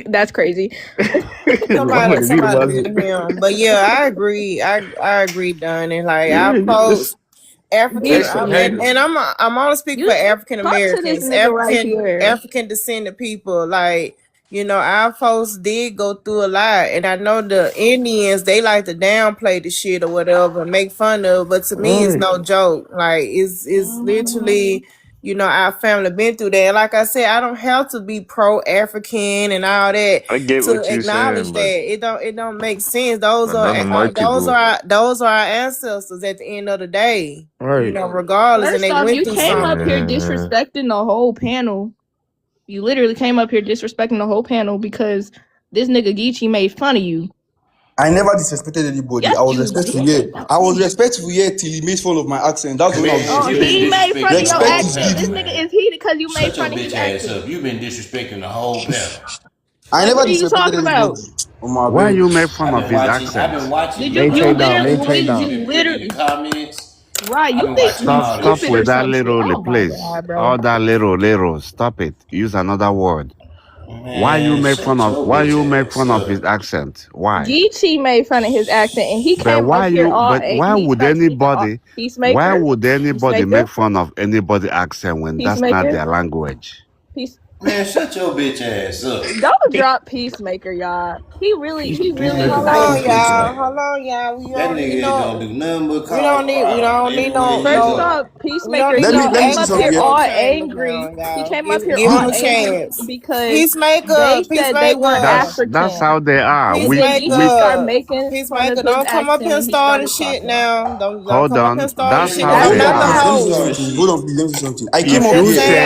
that's crazy. motherfuckers read Somebody about mute it. him. But yeah, I agree. I agree, Donnie. Like Yeah, our folks this African, That's Geechee, competitive. and I'm only speaking for you African talk to this Americans, nigga right here. African descendant people. Like our folks did go through a lot, and I know the Indians they like to downplay the shit or whatever and make fun of. But to me, it's right, no joke. Like it's Mhm. literally. Our family been through that. And like I said, I don't have to be pro African and all that I get to what you're acknowledge saying, but that. It don't make sense. Those none of my people. those are our ancestors at the end of the day. right. Regardless, and First they off, went you through came up something. here Man, disrespecting the whole panel. You literally came up here disrespecting the whole panel because this nigga Geechee made fun of you. I never disrespected anybody. I Yes, was you respectful, did. yeah. I was respectful, yeah, till he made fun of my accent. That's when I was Man, Oh, you been disrespectful. he made fun of disrespecting the your Respect whole is accent. panel, This given. nigga man. is heated because you made Shut your fun of his bitch ass accent. up. You been disrespecting the whole panel. I Like, never what are you disrespected talking about? anybody. Oh my Why bad. you make fun of his I've been accent? watching Did your you Maintain down, literally, comments. maintain did Shit you you down. been putting in the literally, comments. right, I've you been think watching you Stop, all that stop stupid or with shit. that some shit. little, Oh my please. God, bro. All that little. Stop it. Use another word. Man, shut your Why bitch you make ass fun of his up. accent? Why? Geechee made fun of his accent and he But came up here all, why he would started speaking all, anybody, peacemaker, make peacemaker, fun of anybody accent when that's not peacemaker, their language? peace. Man, shut your bitch ass up. Don't drop peacemaker, y'all. He really Peacemaker Hold been like, on, peacemaker. y'all. Man, Hold on, y'all. We that don't need nigga don't no. do nothing but We cause don't need. We problems don't need everywhere no. he first go. No. off, We don't peacemaker, need he no Let me came say up something, here yeah. echo all chambers angry. now, He y'all. came up here Give all him a angry chance. because Peacemaker, they said they weren't peacemaker, That's how African. they are. And then Geechee started peacemaker, making fun of peacemaker. his Don't come up accent here and and he start the started shit talking. now. Don't Hold come up here on. and start the That's shit how because That's I'm they Hold not on, the please. are. Let me say host. Ignorant something. Hold shit. on, please. Let me say something. I'm If just you saying say,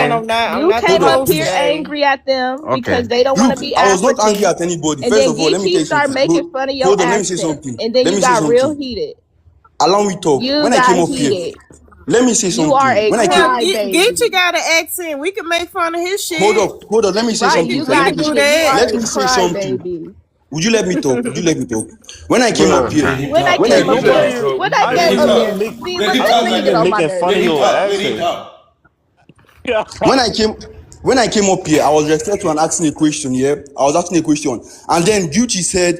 You I'm not came the up host here today. angry at them okay, because they don't want Look, to be I was not angry African. at anybody. And First then of all, let me tell Geechee you started something. making fun of your Hold on, let me say accent. something. And then Let you me say got real something. heated. Allow me talk. You When I came got up here, heated. let me say You are something. a When I came, Hell, Geechee crybaby. got an accent. We can make fun of his hold shit. up, hold up. Let me say Right, something. you Let We me, got can do heated. You are let a me say something. crybaby. Would you let me talk? Would you let me talk? When I came up Bruh, here, let bruh. him When I talk. when I came Let up him here, talk. nobody. when I I Let came him wasn't up even here, talk. make. see, Let look, him I this talk, wasn't nigga let get even on him my making fun let of nerves. him your talk. Let him accent. talk. when I came up here, I was respectful and asking a question. Yeah, I was asking a question, and then Gucci said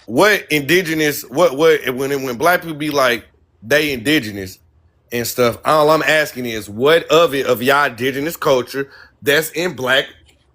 what indigenous, what when black people be like they indigenous and stuff, all I'm asking is what of it of y'all indigenous culture that's in black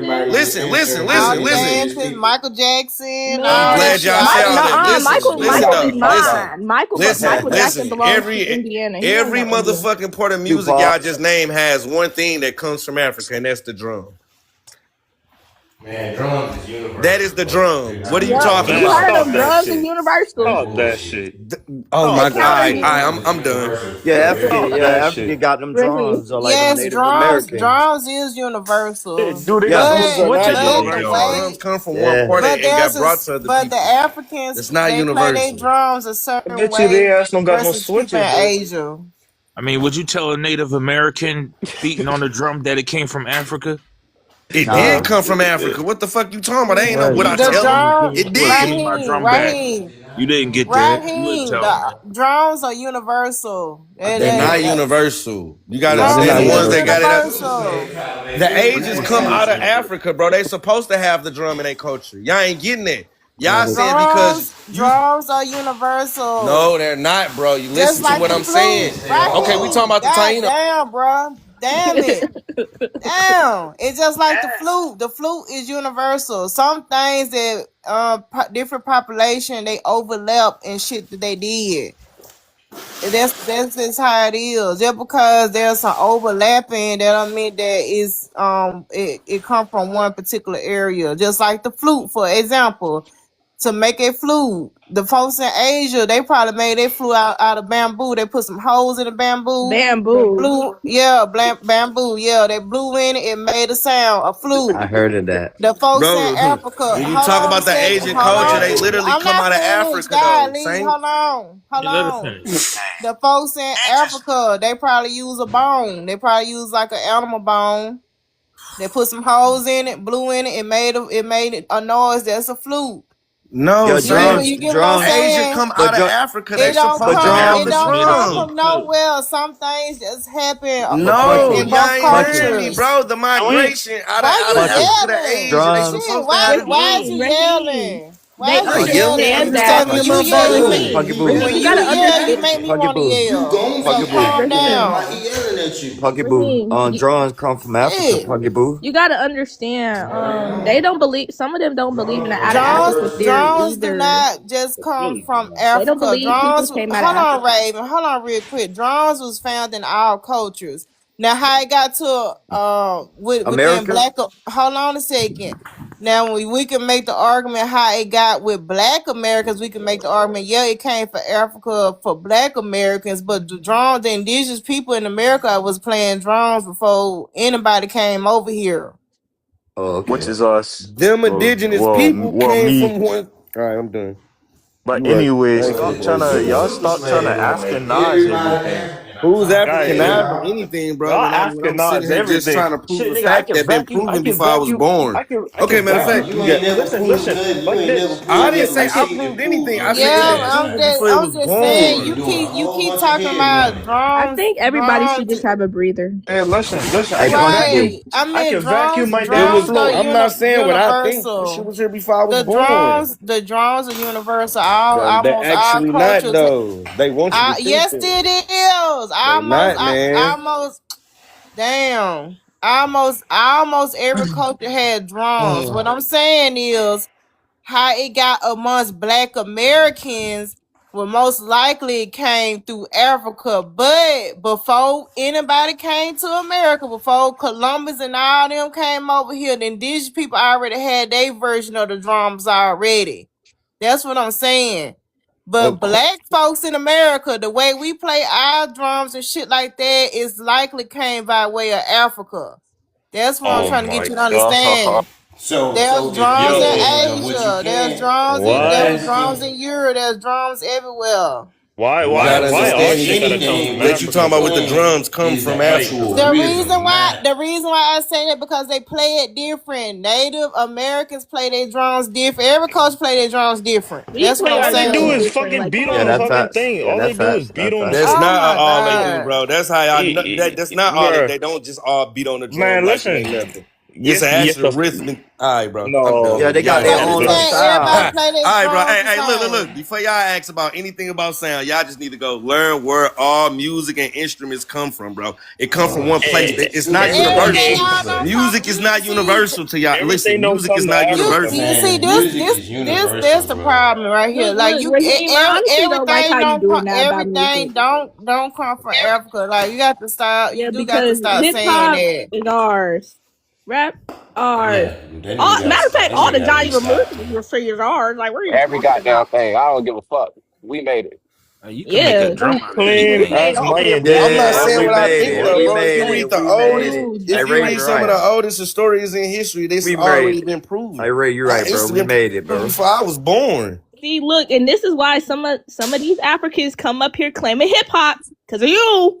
everybody just answer All who the they dances, speaking. Michael Jackson, I'm all Man, that glad shit, y'all all say Mike, all that that. no, music Listen, Michael, shit. listen Michael is though. Listen, not. Michael Jackson listen. belongs to Indiana. He don't Every know India. motherfucking part of music Tupac. y'all just named has one thing that comes from Africa, and that's the drum. Man, drums is That universal, is the bro. drum. What are you Yep. talking Man, You about? heard stop of that drums and shit. Universal? Stop that Bullshit. shit. Oh They my Stop god! that counter shit. you. Drums is I'm done. universal Yeah, for Stop Yeah, that everybody. Africa shit. got them Really? drums, or like them Yes, Native drums, Americans. drums is universal. Do they Yeah, got no drums are not switches in the But the universal. backyard? Drums way, come from one Yeah. part but and got there's a, brought to other but the people. Africans It's not they play their universal. drums a I certain bet you way they ass don't got no versus people switches, in bro. Asia. I mean, would you tell a Native American beating on a drum that it came from Africa? It did Nah, come from Africa. What the fuck you talking about? That ain't no what right. I The tell them. drone, It Look, give me did. my Raheem, drum back. Raheem, You didn't get that. You would Raheem. tell The me. drones are universal. They're not universal. You gotta Nah, they're understand Drones the not is ones that universal. got it up. universal. The Asians come out of Africa, bro. They supposed to have the drum in their culture. Y'all ain't getting it. Nah, Y'all they, saying because you Drones are universal. no, they're not, bro. You Just listen to like what the I'm saying. flute. Okay, we talking Raheem. about the God Taino. damn, bro. Damn it. Damn. It's just like the flute. The flute is universal. Some things that different population they overlap and shit that they did. That's just how it is. Just because there's some overlapping, that don't mean that it come from one particular area. Just like the flute, for example, to make a flute, the folks in Asia they probably made their flute out of bamboo. They put some holes in the bamboo. They Bamboo. blew, yeah, bamboo, yeah. They blew in it. It made a sound, a flute. I heard of that. The folks in Bro, Africa, when you hold talk on a about the second, Asian hold culture, they on. literally I'm come not out of finished, Africa though. golly, Same. hold on, hold You let her on. finish. The folks in Africa, they probably use a bone. They probably use like an animal bone. They put some holes in it, blew in it, it made it a noise. That's a flute. No, Yo, sis. You get what I'm Asia drums, saying? come but out of Africa. They It don't but supposed to come. have It the drums, don't Made a come drum. from flute too. nowhere. Some things just happen but No, in Punky, y'all both ain't Punky, hearing me, cultures. bro. The No, we migration Why out of you Punky, Africa to yelling? Asia, they Shit, drums, supposed to have the why is drum. you Raheem. yelling? They Why is I'm you not yelling? yelling. I'm understand just that. talking to When you my yell, brother. Raheem, Punky when Boo, Raheem, when you you gotta yell, you understand. make me Punky want to Boo, You yell. gon' Punky So be Boo, calm yelling. You ain't down. why he yelling at you. Punky Boo. Raheem, Drums come from Africa, Shit. Punky Boo. you gotta understand. They don't believe. Some of them don't believe in the out of Africa theory Drones do either. not just come Philly from drums. They don't Africa. believe people Drones, came out of hold on, Africa. Raven. Hold on, real quick. Drones was found in all cultures. Now, how it got to within America? black? Hold on a second. Now, we can make the argument how it got with Black Americans. We can make the argument, yeah, it came from Africa for Black Americans, but the indigenous people in America was playing drums before anybody came over here. Oh, Which okay. is us. Them Well, indigenous well, people well, came me. from one. All right, I'm done. But You right. anyways, I ain't finna go against y'all that. stop trying to Africanize everything. Who's Guys, Africanized or anything, bro? y'all When I'm sitting Africanize here just everything. trying to prove Shit, a nigga, I fact can that been vacuum, proven before I was born. I Okay, can matter of vacuum. fact, You ain't never Listen, proved nothing. You like ain't never this. I proved didn't nothing say I with I can, shit that proved proved anything. I already said it been Yeah, established. proven before it I'm was just saying born. You doing a you whole keep bunch of talking head about running. I drones, think everybody should drones. just have a breather. hey, listen, I can vacuum. Right. I I mean can vacuum my It damn was. drones are floor. I'm not saying what I think. This shit universal. was here before I was born. The drones are universal. All They're almost all actually not cultures. though. They want you to think Yes, that. it is. They not, man. Almost. Damn. Almost every culture had drones. What I'm saying is how it got amongst Black Americans, well, most likely it came through Africa. But before anybody came to America, before Columbus and all them came over here, the indigenous people already had their version of the drums already. That's what I'm saying. But Of course. Black folks in America, the way we play our drums and shit like that is likely came by way of Africa. That's what I'm Oh trying to get my you to god. understand. So There's if drums in Yo, what you Asia. can There what? was drums in Europe. There's drums everywhere. You gotta Why our understand shit it. gotta come from anything, What you what Africa you talking about with though? the can drums come is the from actual Africa. rhythm, man. The reason why I say that because they play it different. Native Americans play their drums different. Every culture play their drums different. We That's what play I'm All our they do drums is saying. different. fucking Like, come beat Yeah, on the that's on. fucking facts. thing. Yeah, All they that's do is facts. beat That's on facts. That's shit. Oh not my all they do, God. bro. That's how y'all know that's not all Bruh, they don't just all beat on the drum man, like it listen. ain't nothing. It's an Yes, actual rhythm. All right, bro. I'm no, Yeah, done. they Y'all got ain't their So got to you own do little it. saying style. everybody All play their right, bro. drums Hey, the hey, look. same? Before y'all ask about anything about sound, y'all just need to go learn where all music and instruments come from, bro. It come from one place. It's not Everything universal. everything, all don't come Music from is you. not See, universal to y'all. everything Listen, don't music is come to not Africa, universal. you see Man, music is this universal, the bro. problem right here. Look, Like look, Raheem, I honestly don't like how everything you don't doing come that about music. everything don't come from Africa. Like you Yeah, do got to because stop hip saying hop that. is ours. Rap ours. Yeah, that All nigga got to matter of stop. fact, That all nigga the got to be Johnny stopped, removable man. figures are ours. Like, what are you Every talking goddamn about? thing. I don't give a fuck. We made it. You can make a Yeah, drum who out of claim we anything. made as all my the We I'm not invention? did. saying We what I made think it. though, We bro. instruments, If made you but read it. the We they made oldest, it. use if Hey, you Ray, read you're some of right. the oldest historians in history, this We already made. been proven. Hey, Ray, you're right, bro. It's We been made it, proven bro. before I was born. see, look, and this is why some of these Africans come up here claiming hip hop because of you.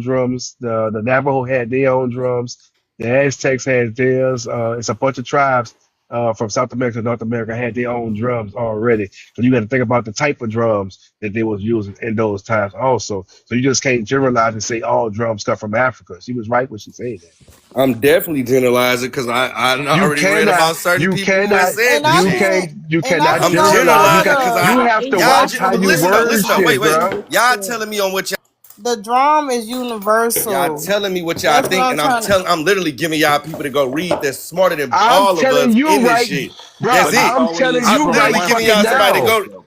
own drums. The Navajo had their own drums. The Aztecs had theirs. It's a bunch of tribes from South America to North America had their own drums already. So you got to think about the type of drums that they was using in those times also. So you just can't generalize and say all drums come from Africa. She was right when she said that. I'm definitely generalizing because I You already read cannot, about certain you people who has cannot, said And this I you shit. can't, can you and I cannot can I'm go generalize. with generalizing You the have to y'all. watch how But you listen though, word listen though. shit, Wait. bro. Y'all telling me on what the drum is y'all universal. telling me what y'all That's what think, I'm and I'm trying to. telling. I'm literally giving y'all people to go read that's smarter than I'm all of telling us you in this right, shit. bro. That's But it's it. I'm always telling I'm you from literally right one giving fucking y'all somebody to now. perspective, go. though.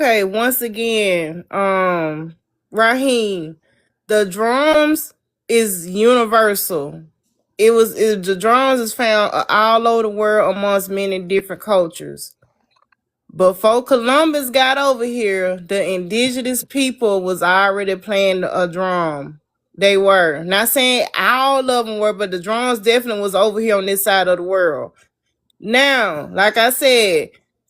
Okay, once again, Raheem, the drums is universal. The drums is found all over the world amongst many different cultures. Before Columbus got over here, the indigenous people was already playing a drum. They were. Not saying all of them were, but the drums definitely was over here on this side of the world. Now, like I said,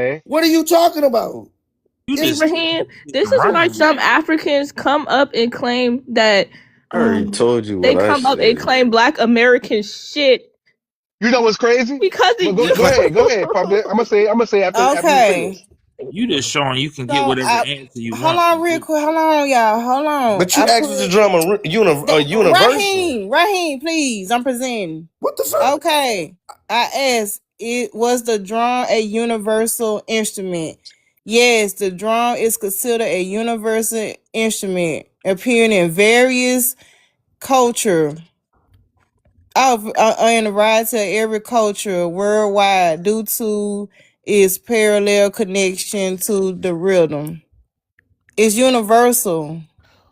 man. What are you talking about? You just Ibrahim, this is why right. some Africans come up and claim that I already told you they what I come up and said. claim Black American shit You know what's crazy? because of But you. go ahead, Papa. I'm gonna say after you Okay. finish. You just showing you can get So whatever I answer you hold want on from real people. quick. Hold on, y'all. Hold on. But you I asked me to put drum a universal. Raheem, please. I'm presenting. What the fuck? Okay. I asked, it was the drum a universal instrument? Yes, the drum is considered a universal instrument, appearing in various culture in a variety of every culture worldwide due to its parallel connection to the rhythm. It's universal.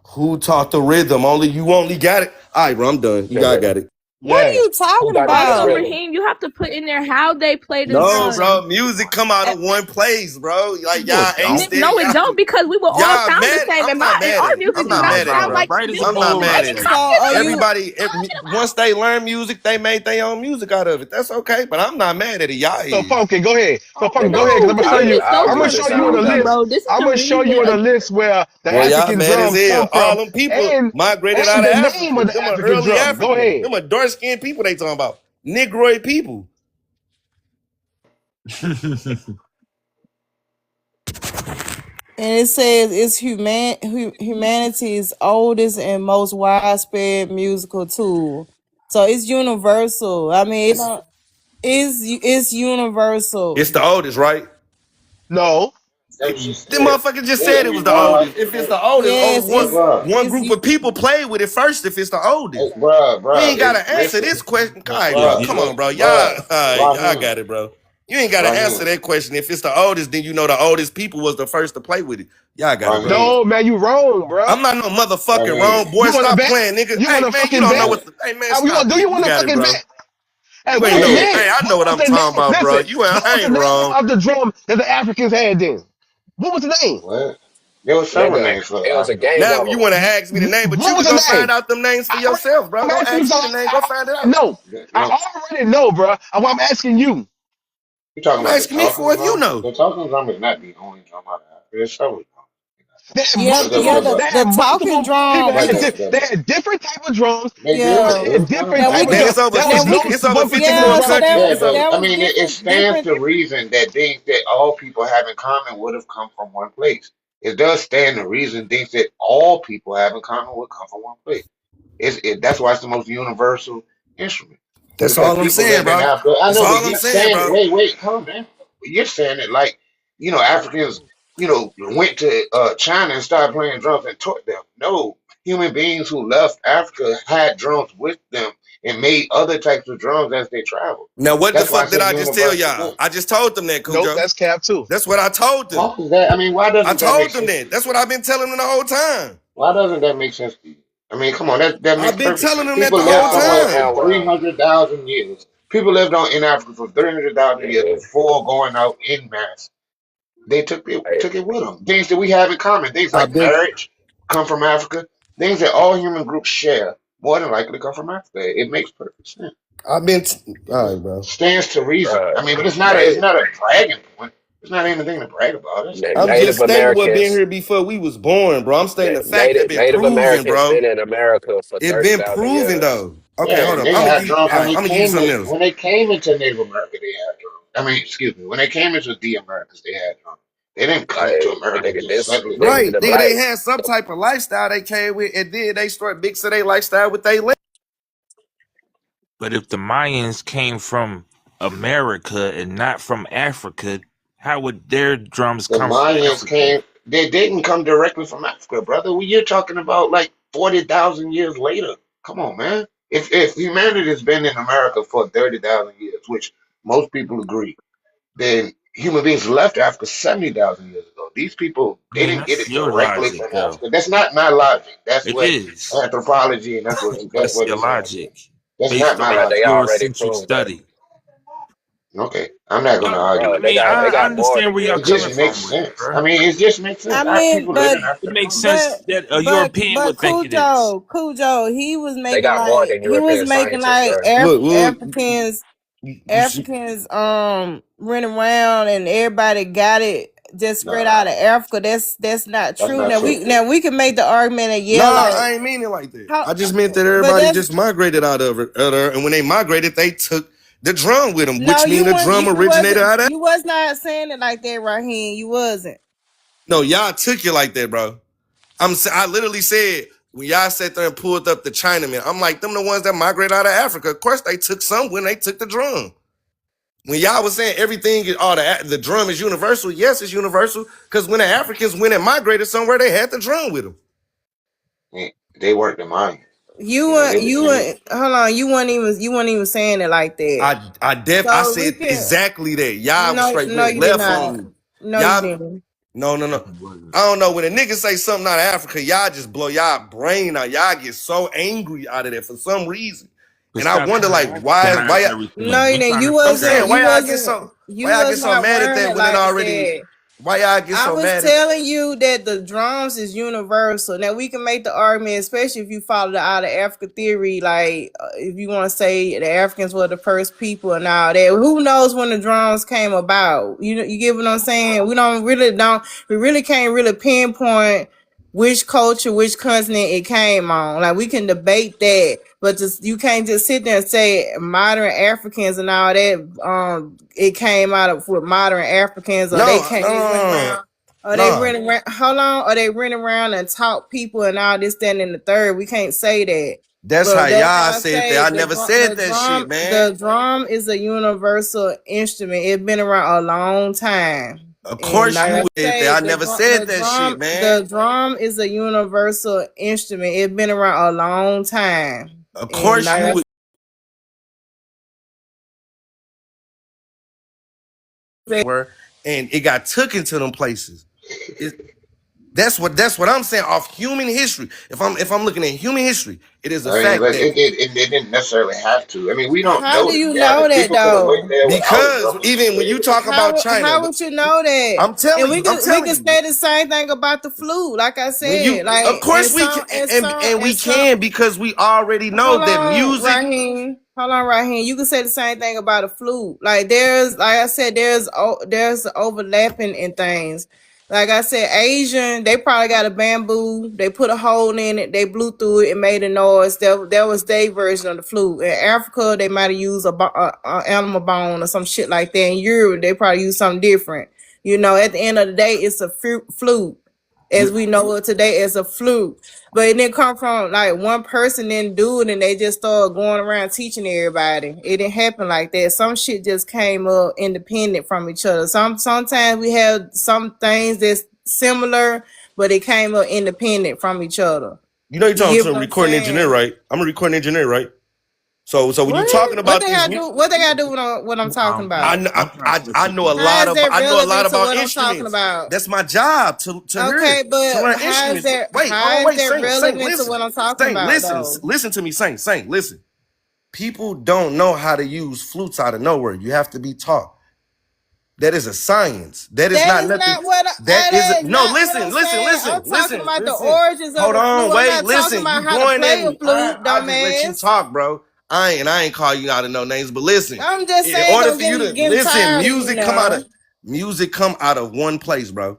Who taught the rhythm? You only got it. All right, bro, I'm done. You The guys rhythm. got it. What are you Yes. Who talking got the Also, about? rhythm? Raheem, you have to put in there how they play the No, drum. bro, music come out of one place, bro. Like No, y'all it ain't don't. steady. No, it don't because we will all Y'all sound the mad. same, I'm and not and mad our at it. I'm music do not not No, mad at it, sound bro. bro. like Right is music. I'm not old mad What at are you it. So talking are about? you Once they learn music, they made their own music out of it. That's okay, but I'm not mad at it. Y'all So is. Funky, go ahead. So The Funky, go ahead, because No, I'm gonna because show this you. is so Ours I'm gonna just show you on the sound confusing, better. list. bro. This is I'm the gonna show you reason. on the list where the Well, y'all African mad as drums hell. come All from, them people and migrated out and of the name Africa. of the Them are African early drum. Go Africans. ahead. Them are dark skinned people they talking about. Negroid people. and it says it's humanity's oldest and most widespread musical tool. So it's universal. I mean, it's It's universal. the oldest, right? No, That's what she The said. motherfucker just Yeah, said it we was the know how oldest. to If do it's it. the oldest, only Yes, Hey, bro. one group of people played with it first. If it's the Hey, oldest, you bro. ain't gotta answer Listen, this question. All right, bro. bro. Come on, bro. Bro. Y'all Raheem. got it, bro. You ain't gotta answer Raheem. that question. If it's the oldest, then you know the oldest people was the first to play with it. Y'all got it, bro. Raheem. no, man, you wrong, bro. I'm not no motherfucking Raheem. wrong boy. You want to Stop bet? playing, nigga. You want Hey to man, you fucking don't know bet? what the hey man, Do stop it. you You want to got it, fucking bro. bet? Hey, You what ain't was the know. name? Hey, I know What what was I'm the talking name? about, bro. Listen, what I was the ain't name wrong. of the drum that the Africans had then? What was the name? What? There was several Nigga, names for the it was a African gang drum. Now of you them. want to ask me the name, but you What was could go the name? find out them names for I, yourself, bro. I'm Don't asking you ask me the something. name. Go find it out. No, No, I already know, bro. I'm asking you. you talking You about the asking me for talking if you drum? know. The talking drum is not the only drum out of Africa. There's several drums. They had Yeah, But the, yeah. multiple. but The, the, They had the talking multiple people. drum. but They had different type of drums. they do. Yeah, They It had was kind of different that we type of like Man, could. drum. it's over That That was 50. we known could. It's to over one particular 54 Yeah, so drum. countries. yeah, It's over. but that I was mean, it different. stands Different. to reason that things that all people have in common would have come from one place. It does stand to reason things that all people have in common would come from one place. That's why it's the most universal instrument That's because all I'm people saying, lived in bro. Africa. I That's know, but all I'm you're saying, saying, bro. wait, calm down. You're saying it like Africans, went to China and started playing drums and taught them. No, human beings who left Africa had drums with them and made other types of drums as they traveled. Now, what the That's why fuck it's did a I just tell universal y'all? thing. I just told them that, Nope, Cujo. that's cap too. That's what I told them. How is that? I mean, why I doesn't that make told them sense to that. you? That's what I've been telling them the whole time. Why doesn't that make sense to you? I mean, come on, that makes I've been perfect telling sense. them that People the lived whole somewhere Y'all for time. wild. 300,000 years. People lived in Africa for 300,000 years Nigga, before going out in mass. They hey, took it with them. Things that we have in common, things I've like been marriage, come from Africa. Things that all human groups share, more than likely come from Africa. It makes perfect sense. I've been all It right, bro. stands to reason. bruh, I mean, but it's native, not a bragging point. It's not anything to brag about. I'm Native just stating what been Americans, here before we was born, bro. I'm stating the fact that been Native proven, Americans bro. been in America for It been 30,000 proven years. though. Okay, Yeah, hold and on. they I'm gonna had give you. drums All right, I'm gonna give you something else. when they came into Native America. They had drums. I mean, excuse me, when they came into the Americas, they had drums. They didn't come to Like, America and nigga, just this, suddenly the, learn. Right, the nigga. black, They had some the, type of lifestyle they came with, and then they start mixing their lifestyle with their. But if the Mayans came from America and not from Africa, how would their drums The come from Mayans Africa? came. They didn't come directly from Africa, brother. You're talking about like 40,000 years later. Come on, man. If humanity has been in America for 30,000 years, which most people agree, then human beings left Africa 70,000 years ago. These people, I they mean, didn't get that's it your directly logic, from though. Africa. That's not my logic. That's It what is. anthropology and that's That's what your it says. logic That's not based my on bruh, they logic. already Eurocentric proved that. study. Okay, I'm not going to No, argue I Bruh, with they that. mean, got, But they I got more understand than where y'all it coming just Europeans. makes from with it, sense. bro. I mean, it just makes sense. I People mean, live in It Africa for makes a long time. sense that a European would think it is. Cujo, They got more than he was European making scientists, like bruh. Look, Africans you see, running around and everybody got it. just spread Nah, out of Africa. That's not that's true. not true. Now we can make the argument that Nah, yeah, like I ain't mean it like that. how, I just meant that but everybody that's just migrated out of it. And when they migrated, they took the drum with them, no, which mean the drum originated out of. you was not saying it like that, Raheem. You wasn't. No, y'all took it like that, bro. I literally said when y'all sat there and pulled up the Chinamen, I'm like, them the ones that migrate out of Africa. Of course, they took some when they took the drum. When y'all was saying everything is the drum is universal, yes, it's universal. Because when the Africans went and migrated somewhere, they had the drum with them. They weren't the Mayans. You You know, weren't. they You descended. weren't. Hold on. You weren't even saying it like that. I So we said can. exactly that. Y'all was No, straight no, went you did left not. on me. No, you Y'all didn't. no. I don't know. When a nigga say something out of Africa, y'all just blow y'all brain out. Y'all get so angry out of that for some reason. But And I stop wonder trying to like Africanize why No, everything. you We didn't. trying You to I'm figure saying wasn't. out. You why y'all get wasn't. so You was not mad at wearing that it when it like already that. why y'all get I so was mad at telling you that the drums is universal. Now we can make the argument, especially if you follow the out of Africa theory, like if you want to say the Africans were the first people and all that. Who knows when the drums came about? You get what I'm saying? We really can't really pinpoint which culture, which continent it came on. Like we can debate that, but just you can't just sit there and say modern Africans and all that. It came out of with modern Africans, or they no, can't. They went around. Are they no. running around? How long are they running around and talk people and all this, that, and the third? We can't say that. That's how But that's y'all why I said that. say I never said that shit, man. the drum is a universal instrument. It's been around a long time. Of And course like you I said that. say, I never said that shit, man. the drum is a universal instrument. It's been around a long time. Of And course like you I would. say, Were and it got took into them places. It, that's what I'm saying off human history. If I'm looking at human history, it is a I mean, fact but that it didn't necessarily have to. I mean, we don't how know do to you be know honest. that People could have went though? there without a because drum and even still when able you to talk sing. about China, How would you know that? I'm And telling you, I'm we telling can you. say the same thing about the flu. Like I When you, said, of like course we can, and we can because we already know hold that on, music. Raheem. Hold on, Raheem. You can say the same thing about a flu. Like I said, there's overlapping in things. Like I said, Asian, they probably got a bamboo. They put a hole in it. They blew through it and made a noise. That was their version of the flu. In Africa, they might have used a animal bone or some shit like that. In Europe, they probably use something different. You know, at the end of the day, it's a flu, as we know it today as a flu. But it didn't come from like one person didn't do it and they just started going around teaching everybody. It didn't happen like that. Some shit just came up independent from each other. Sometimes we have some things that's similar, but it came up independent from each other. You know you're You talking get to a what I'm recording engineer, saying? right? I'm a recording engineer, right? So when you talking What? What about they these, gotta do? What they gotta do what I'm talking I about? know, I'm trying to I switch it know a to How lot is of that I know a lot relevant to about what I'm talking instruments. about? That's my job to Okay, to but learn instruments. Wait, hold how on, is wait, that Saint, relevant to listen, what I'm talking Saint, about listen, though? listen to me, Saint, listen. People don't know how to use flutes out of nowhere. You have to be taught. That is a science. That is That not is nothing. not what That is that is no. not what Listen, I'm listen, saying. listen, I'm talking listen, about the listen. origins of Hold the on, flute. I'm wait, not talking listen. You about how to going play at a me? flute, I just let you dumbass. talk, bro. I ain't call you out of no names, but listen. I'm just In saying 'cause order I'm for you to getting listen, tired of you now. music come out of one place, bro,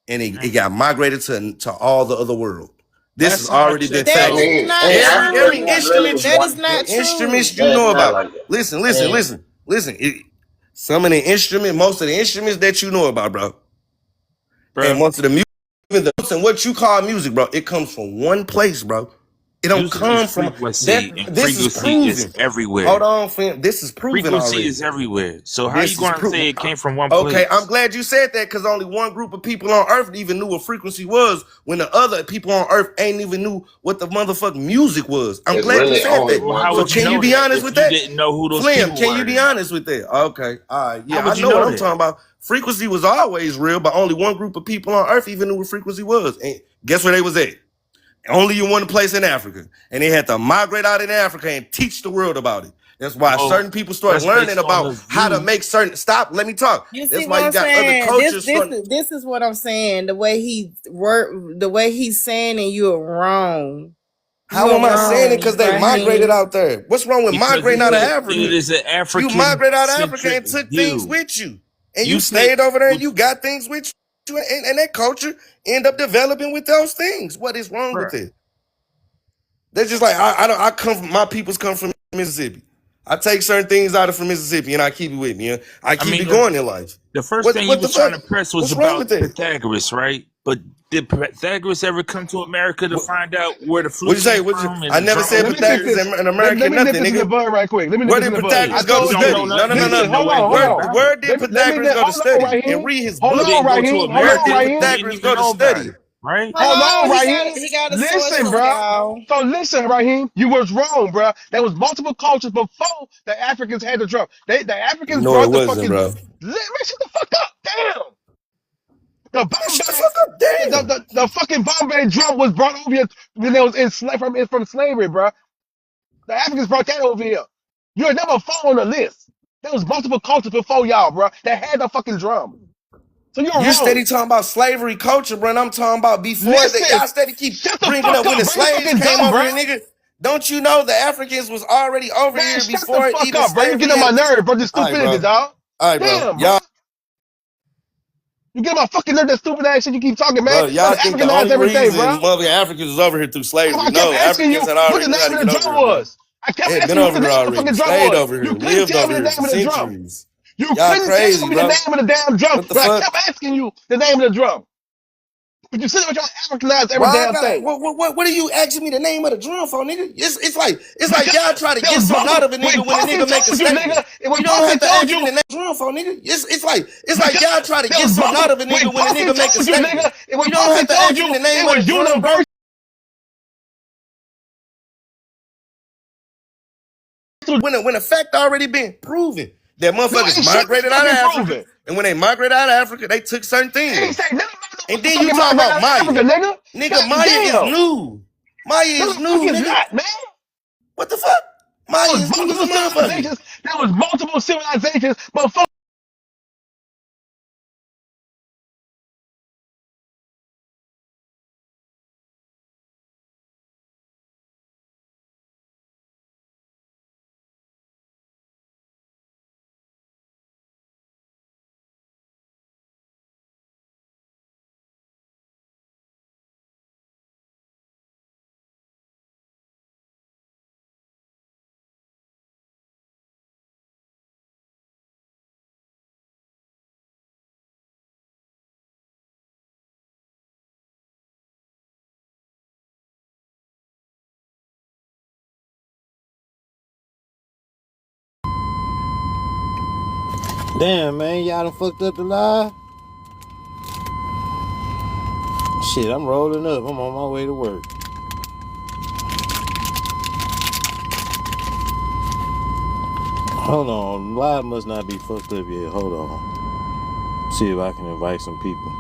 and it Mm. got migrated to all the other world. This has That's how I already been checked That I facts. out. is mean, not in Africa, Every it's true. not really instrument, That is one the not thing. instruments true. you know It's not about. like that. Listen. And Some of the most of the instruments that you know about, bro, and Bro, most of the music, even the notes and what you call music, bro, it comes from one place, bro. It don't music is come from that. frequency, and This is frequency is proven. Hold everywhere. on, fam. This is proven Frequency already. is everywhere. So how you This is going to proven. say it came from one Okay, I'm place? glad you said that because only one group of people on Earth even knew what frequency was when the other people on Earth ain't even knew what the motherfucking music was. I'm it's glad you really said only that. Well, one how So group would of you can you know people. be that honest if with you that? didn't know who those Flim, people can you were be then? honest with that? Okay, all right, How yeah, I would you know what know I'm that? talking about. Frequency was always real, but only one group of people on Earth even knew what frequency was. And guess where they was at? Only in one place in Africa. And they had to migrate out in Africa and teach the world about it. That's why Well, certain people start that's learning based on about the how to view. make certain stop. Let me talk. You see That's why what you I'm got other saying? cultures starting. This is what I'm saying. The way he's saying it, you're wrong. You How are am I saying it? Because wrong, they migrated Raheem. out there. What's wrong with Because migrating it's out of it Africa? is an You African migrate out of Africa centric and took things view. with you. And you You said, stayed over there and well, you got things with you. and that culture end up developing with those things. What is wrong with Bruh. it? They're just like I come from, my peoples come from Mississippi. I take certain things out of from Mississippi and I keep it with me. I I keep mean, it going in life. the first What thing you what the was trying fuck? to press was What's wrong about with that? Pythagoras, right? But did Pythagoras ever come to America to What find out where the what flute you say? came What you, from and I the never drum said Let over me fix Pythagoras here? this. in Let America me nip nothing, this in the nigga. bud right quick. Let me nip Where this in did the bud. Yeah, I Pythagoras go you to told don't you. know study? No, no, nothing. no, You no. Listen, didn't know hold where it on, hold came on. from. Where did Let me Pythagoras go to hold on, study and Raheem. read his Hold You book? on, didn't go to Raheem. Hold Where on, America. did You Raheem. didn't Pythagoras even go to know about study? it, right? Hold on, Hello, Raheem. he got a source Listen, for bro. y'all. So listen, Raheem, you was wrong, bro. There was multiple cultures before the Africans had the drum. The Africans No, it brought the wasn't, fucking. bro. Man, shut the fuck up. Damn. The Man, shut the Bombay, fuck up, damn. the fucking Bombay drum was brought over here when it was enslaved from slavery, bro. The Africans brought that over here. You're never fall on the list. There was multiple cultures before y'all, bro, that had the fucking drum. So you're You wrong. steady talking about slavery culture, bro. And I'm talking about before that. Listen, Y'all steady keep shut the bringing fuck up when up, the bro. You slaves fucking came dumb, over bro. here, nigga. Don't you know the Africans was already over Man, here shut the before fuck even up, bro. You get slavery on had my existed? nerve, bro. This All right, stupidity, bro. dog. All right, bro. Damn, bro. Y'all, You get on my fucking nerve, that stupid ass shit you keep talking, man. bro, Trying y'all to think the Africanize only everything, bro. reason mother Africans was over here through slavery? I kept No, asking you Africans had what already the knew how to name of get the over drum here, bro. was. I kept They had been asking you what over the here name of the already, fucking drum stayed was. over here, You couldn't lived tell over me the here for name of the drum. centuries. You Y'all couldn't tell crazy, me the bro. name of the damn drum, What the but I fuck? kept asking you the name of the drum. But you said you're trying to Africanize every Why I damn gotta? thing. What are you asking me the name of the drum for, nigga? It's like y'all Because try to there get was something out multiple. of a When nigga when a Puffy nigga make a told you, nigga, statement. and when You don't Puffy have to told ask me you, the name of the drum for, nigga. It's like y'all because try to there get was something out multiple. of a When nigga when a Puffy nigga make a told you, nigga, statement. and when You don't Puffy have to told ask you me the it name of the was drum, bro. universal. When a fact already been proven that No, motherfuckers ain't shit been migrated out of fucking Africa, proven. and when they migrated out of Africa, they took certain Ain't say things. nothing about And no then you motherfucking talking migrate about out of Africa, Maya. nigga. Nigga, God Maya is damn. new. Maya No, is the fuck new, is nigga. not, man. What the fuck? Maya There was is new as a multiple motherfucker. civilizations. There was multiple civilizations before. Damn, man, y'all done fucked up the live. Shit, I'm rolling up. I'm on my way to work. Hold on, live must not be fucked up yet. Hold on. See if I can invite some people.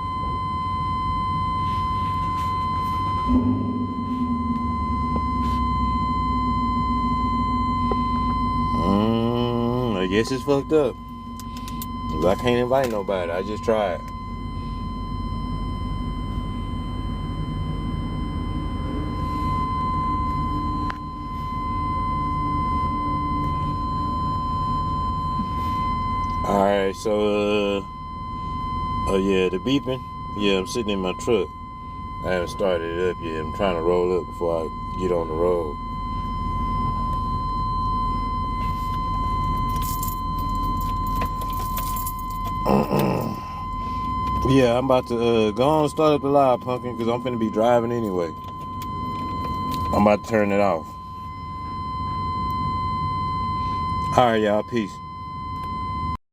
I guess it's fucked up. 'Cause I can't invite nobody. I just tried. Alright, so oh yeah, the beeping. Yeah, I'm sitting in my truck. I haven't started it up yet. I'm trying to roll up before I get on the road. Yeah, I'm about to go on and start up the live, Pumpkin, because I'm finna be driving anyway. I'm about to turn it off. Alright, y'all. Peace.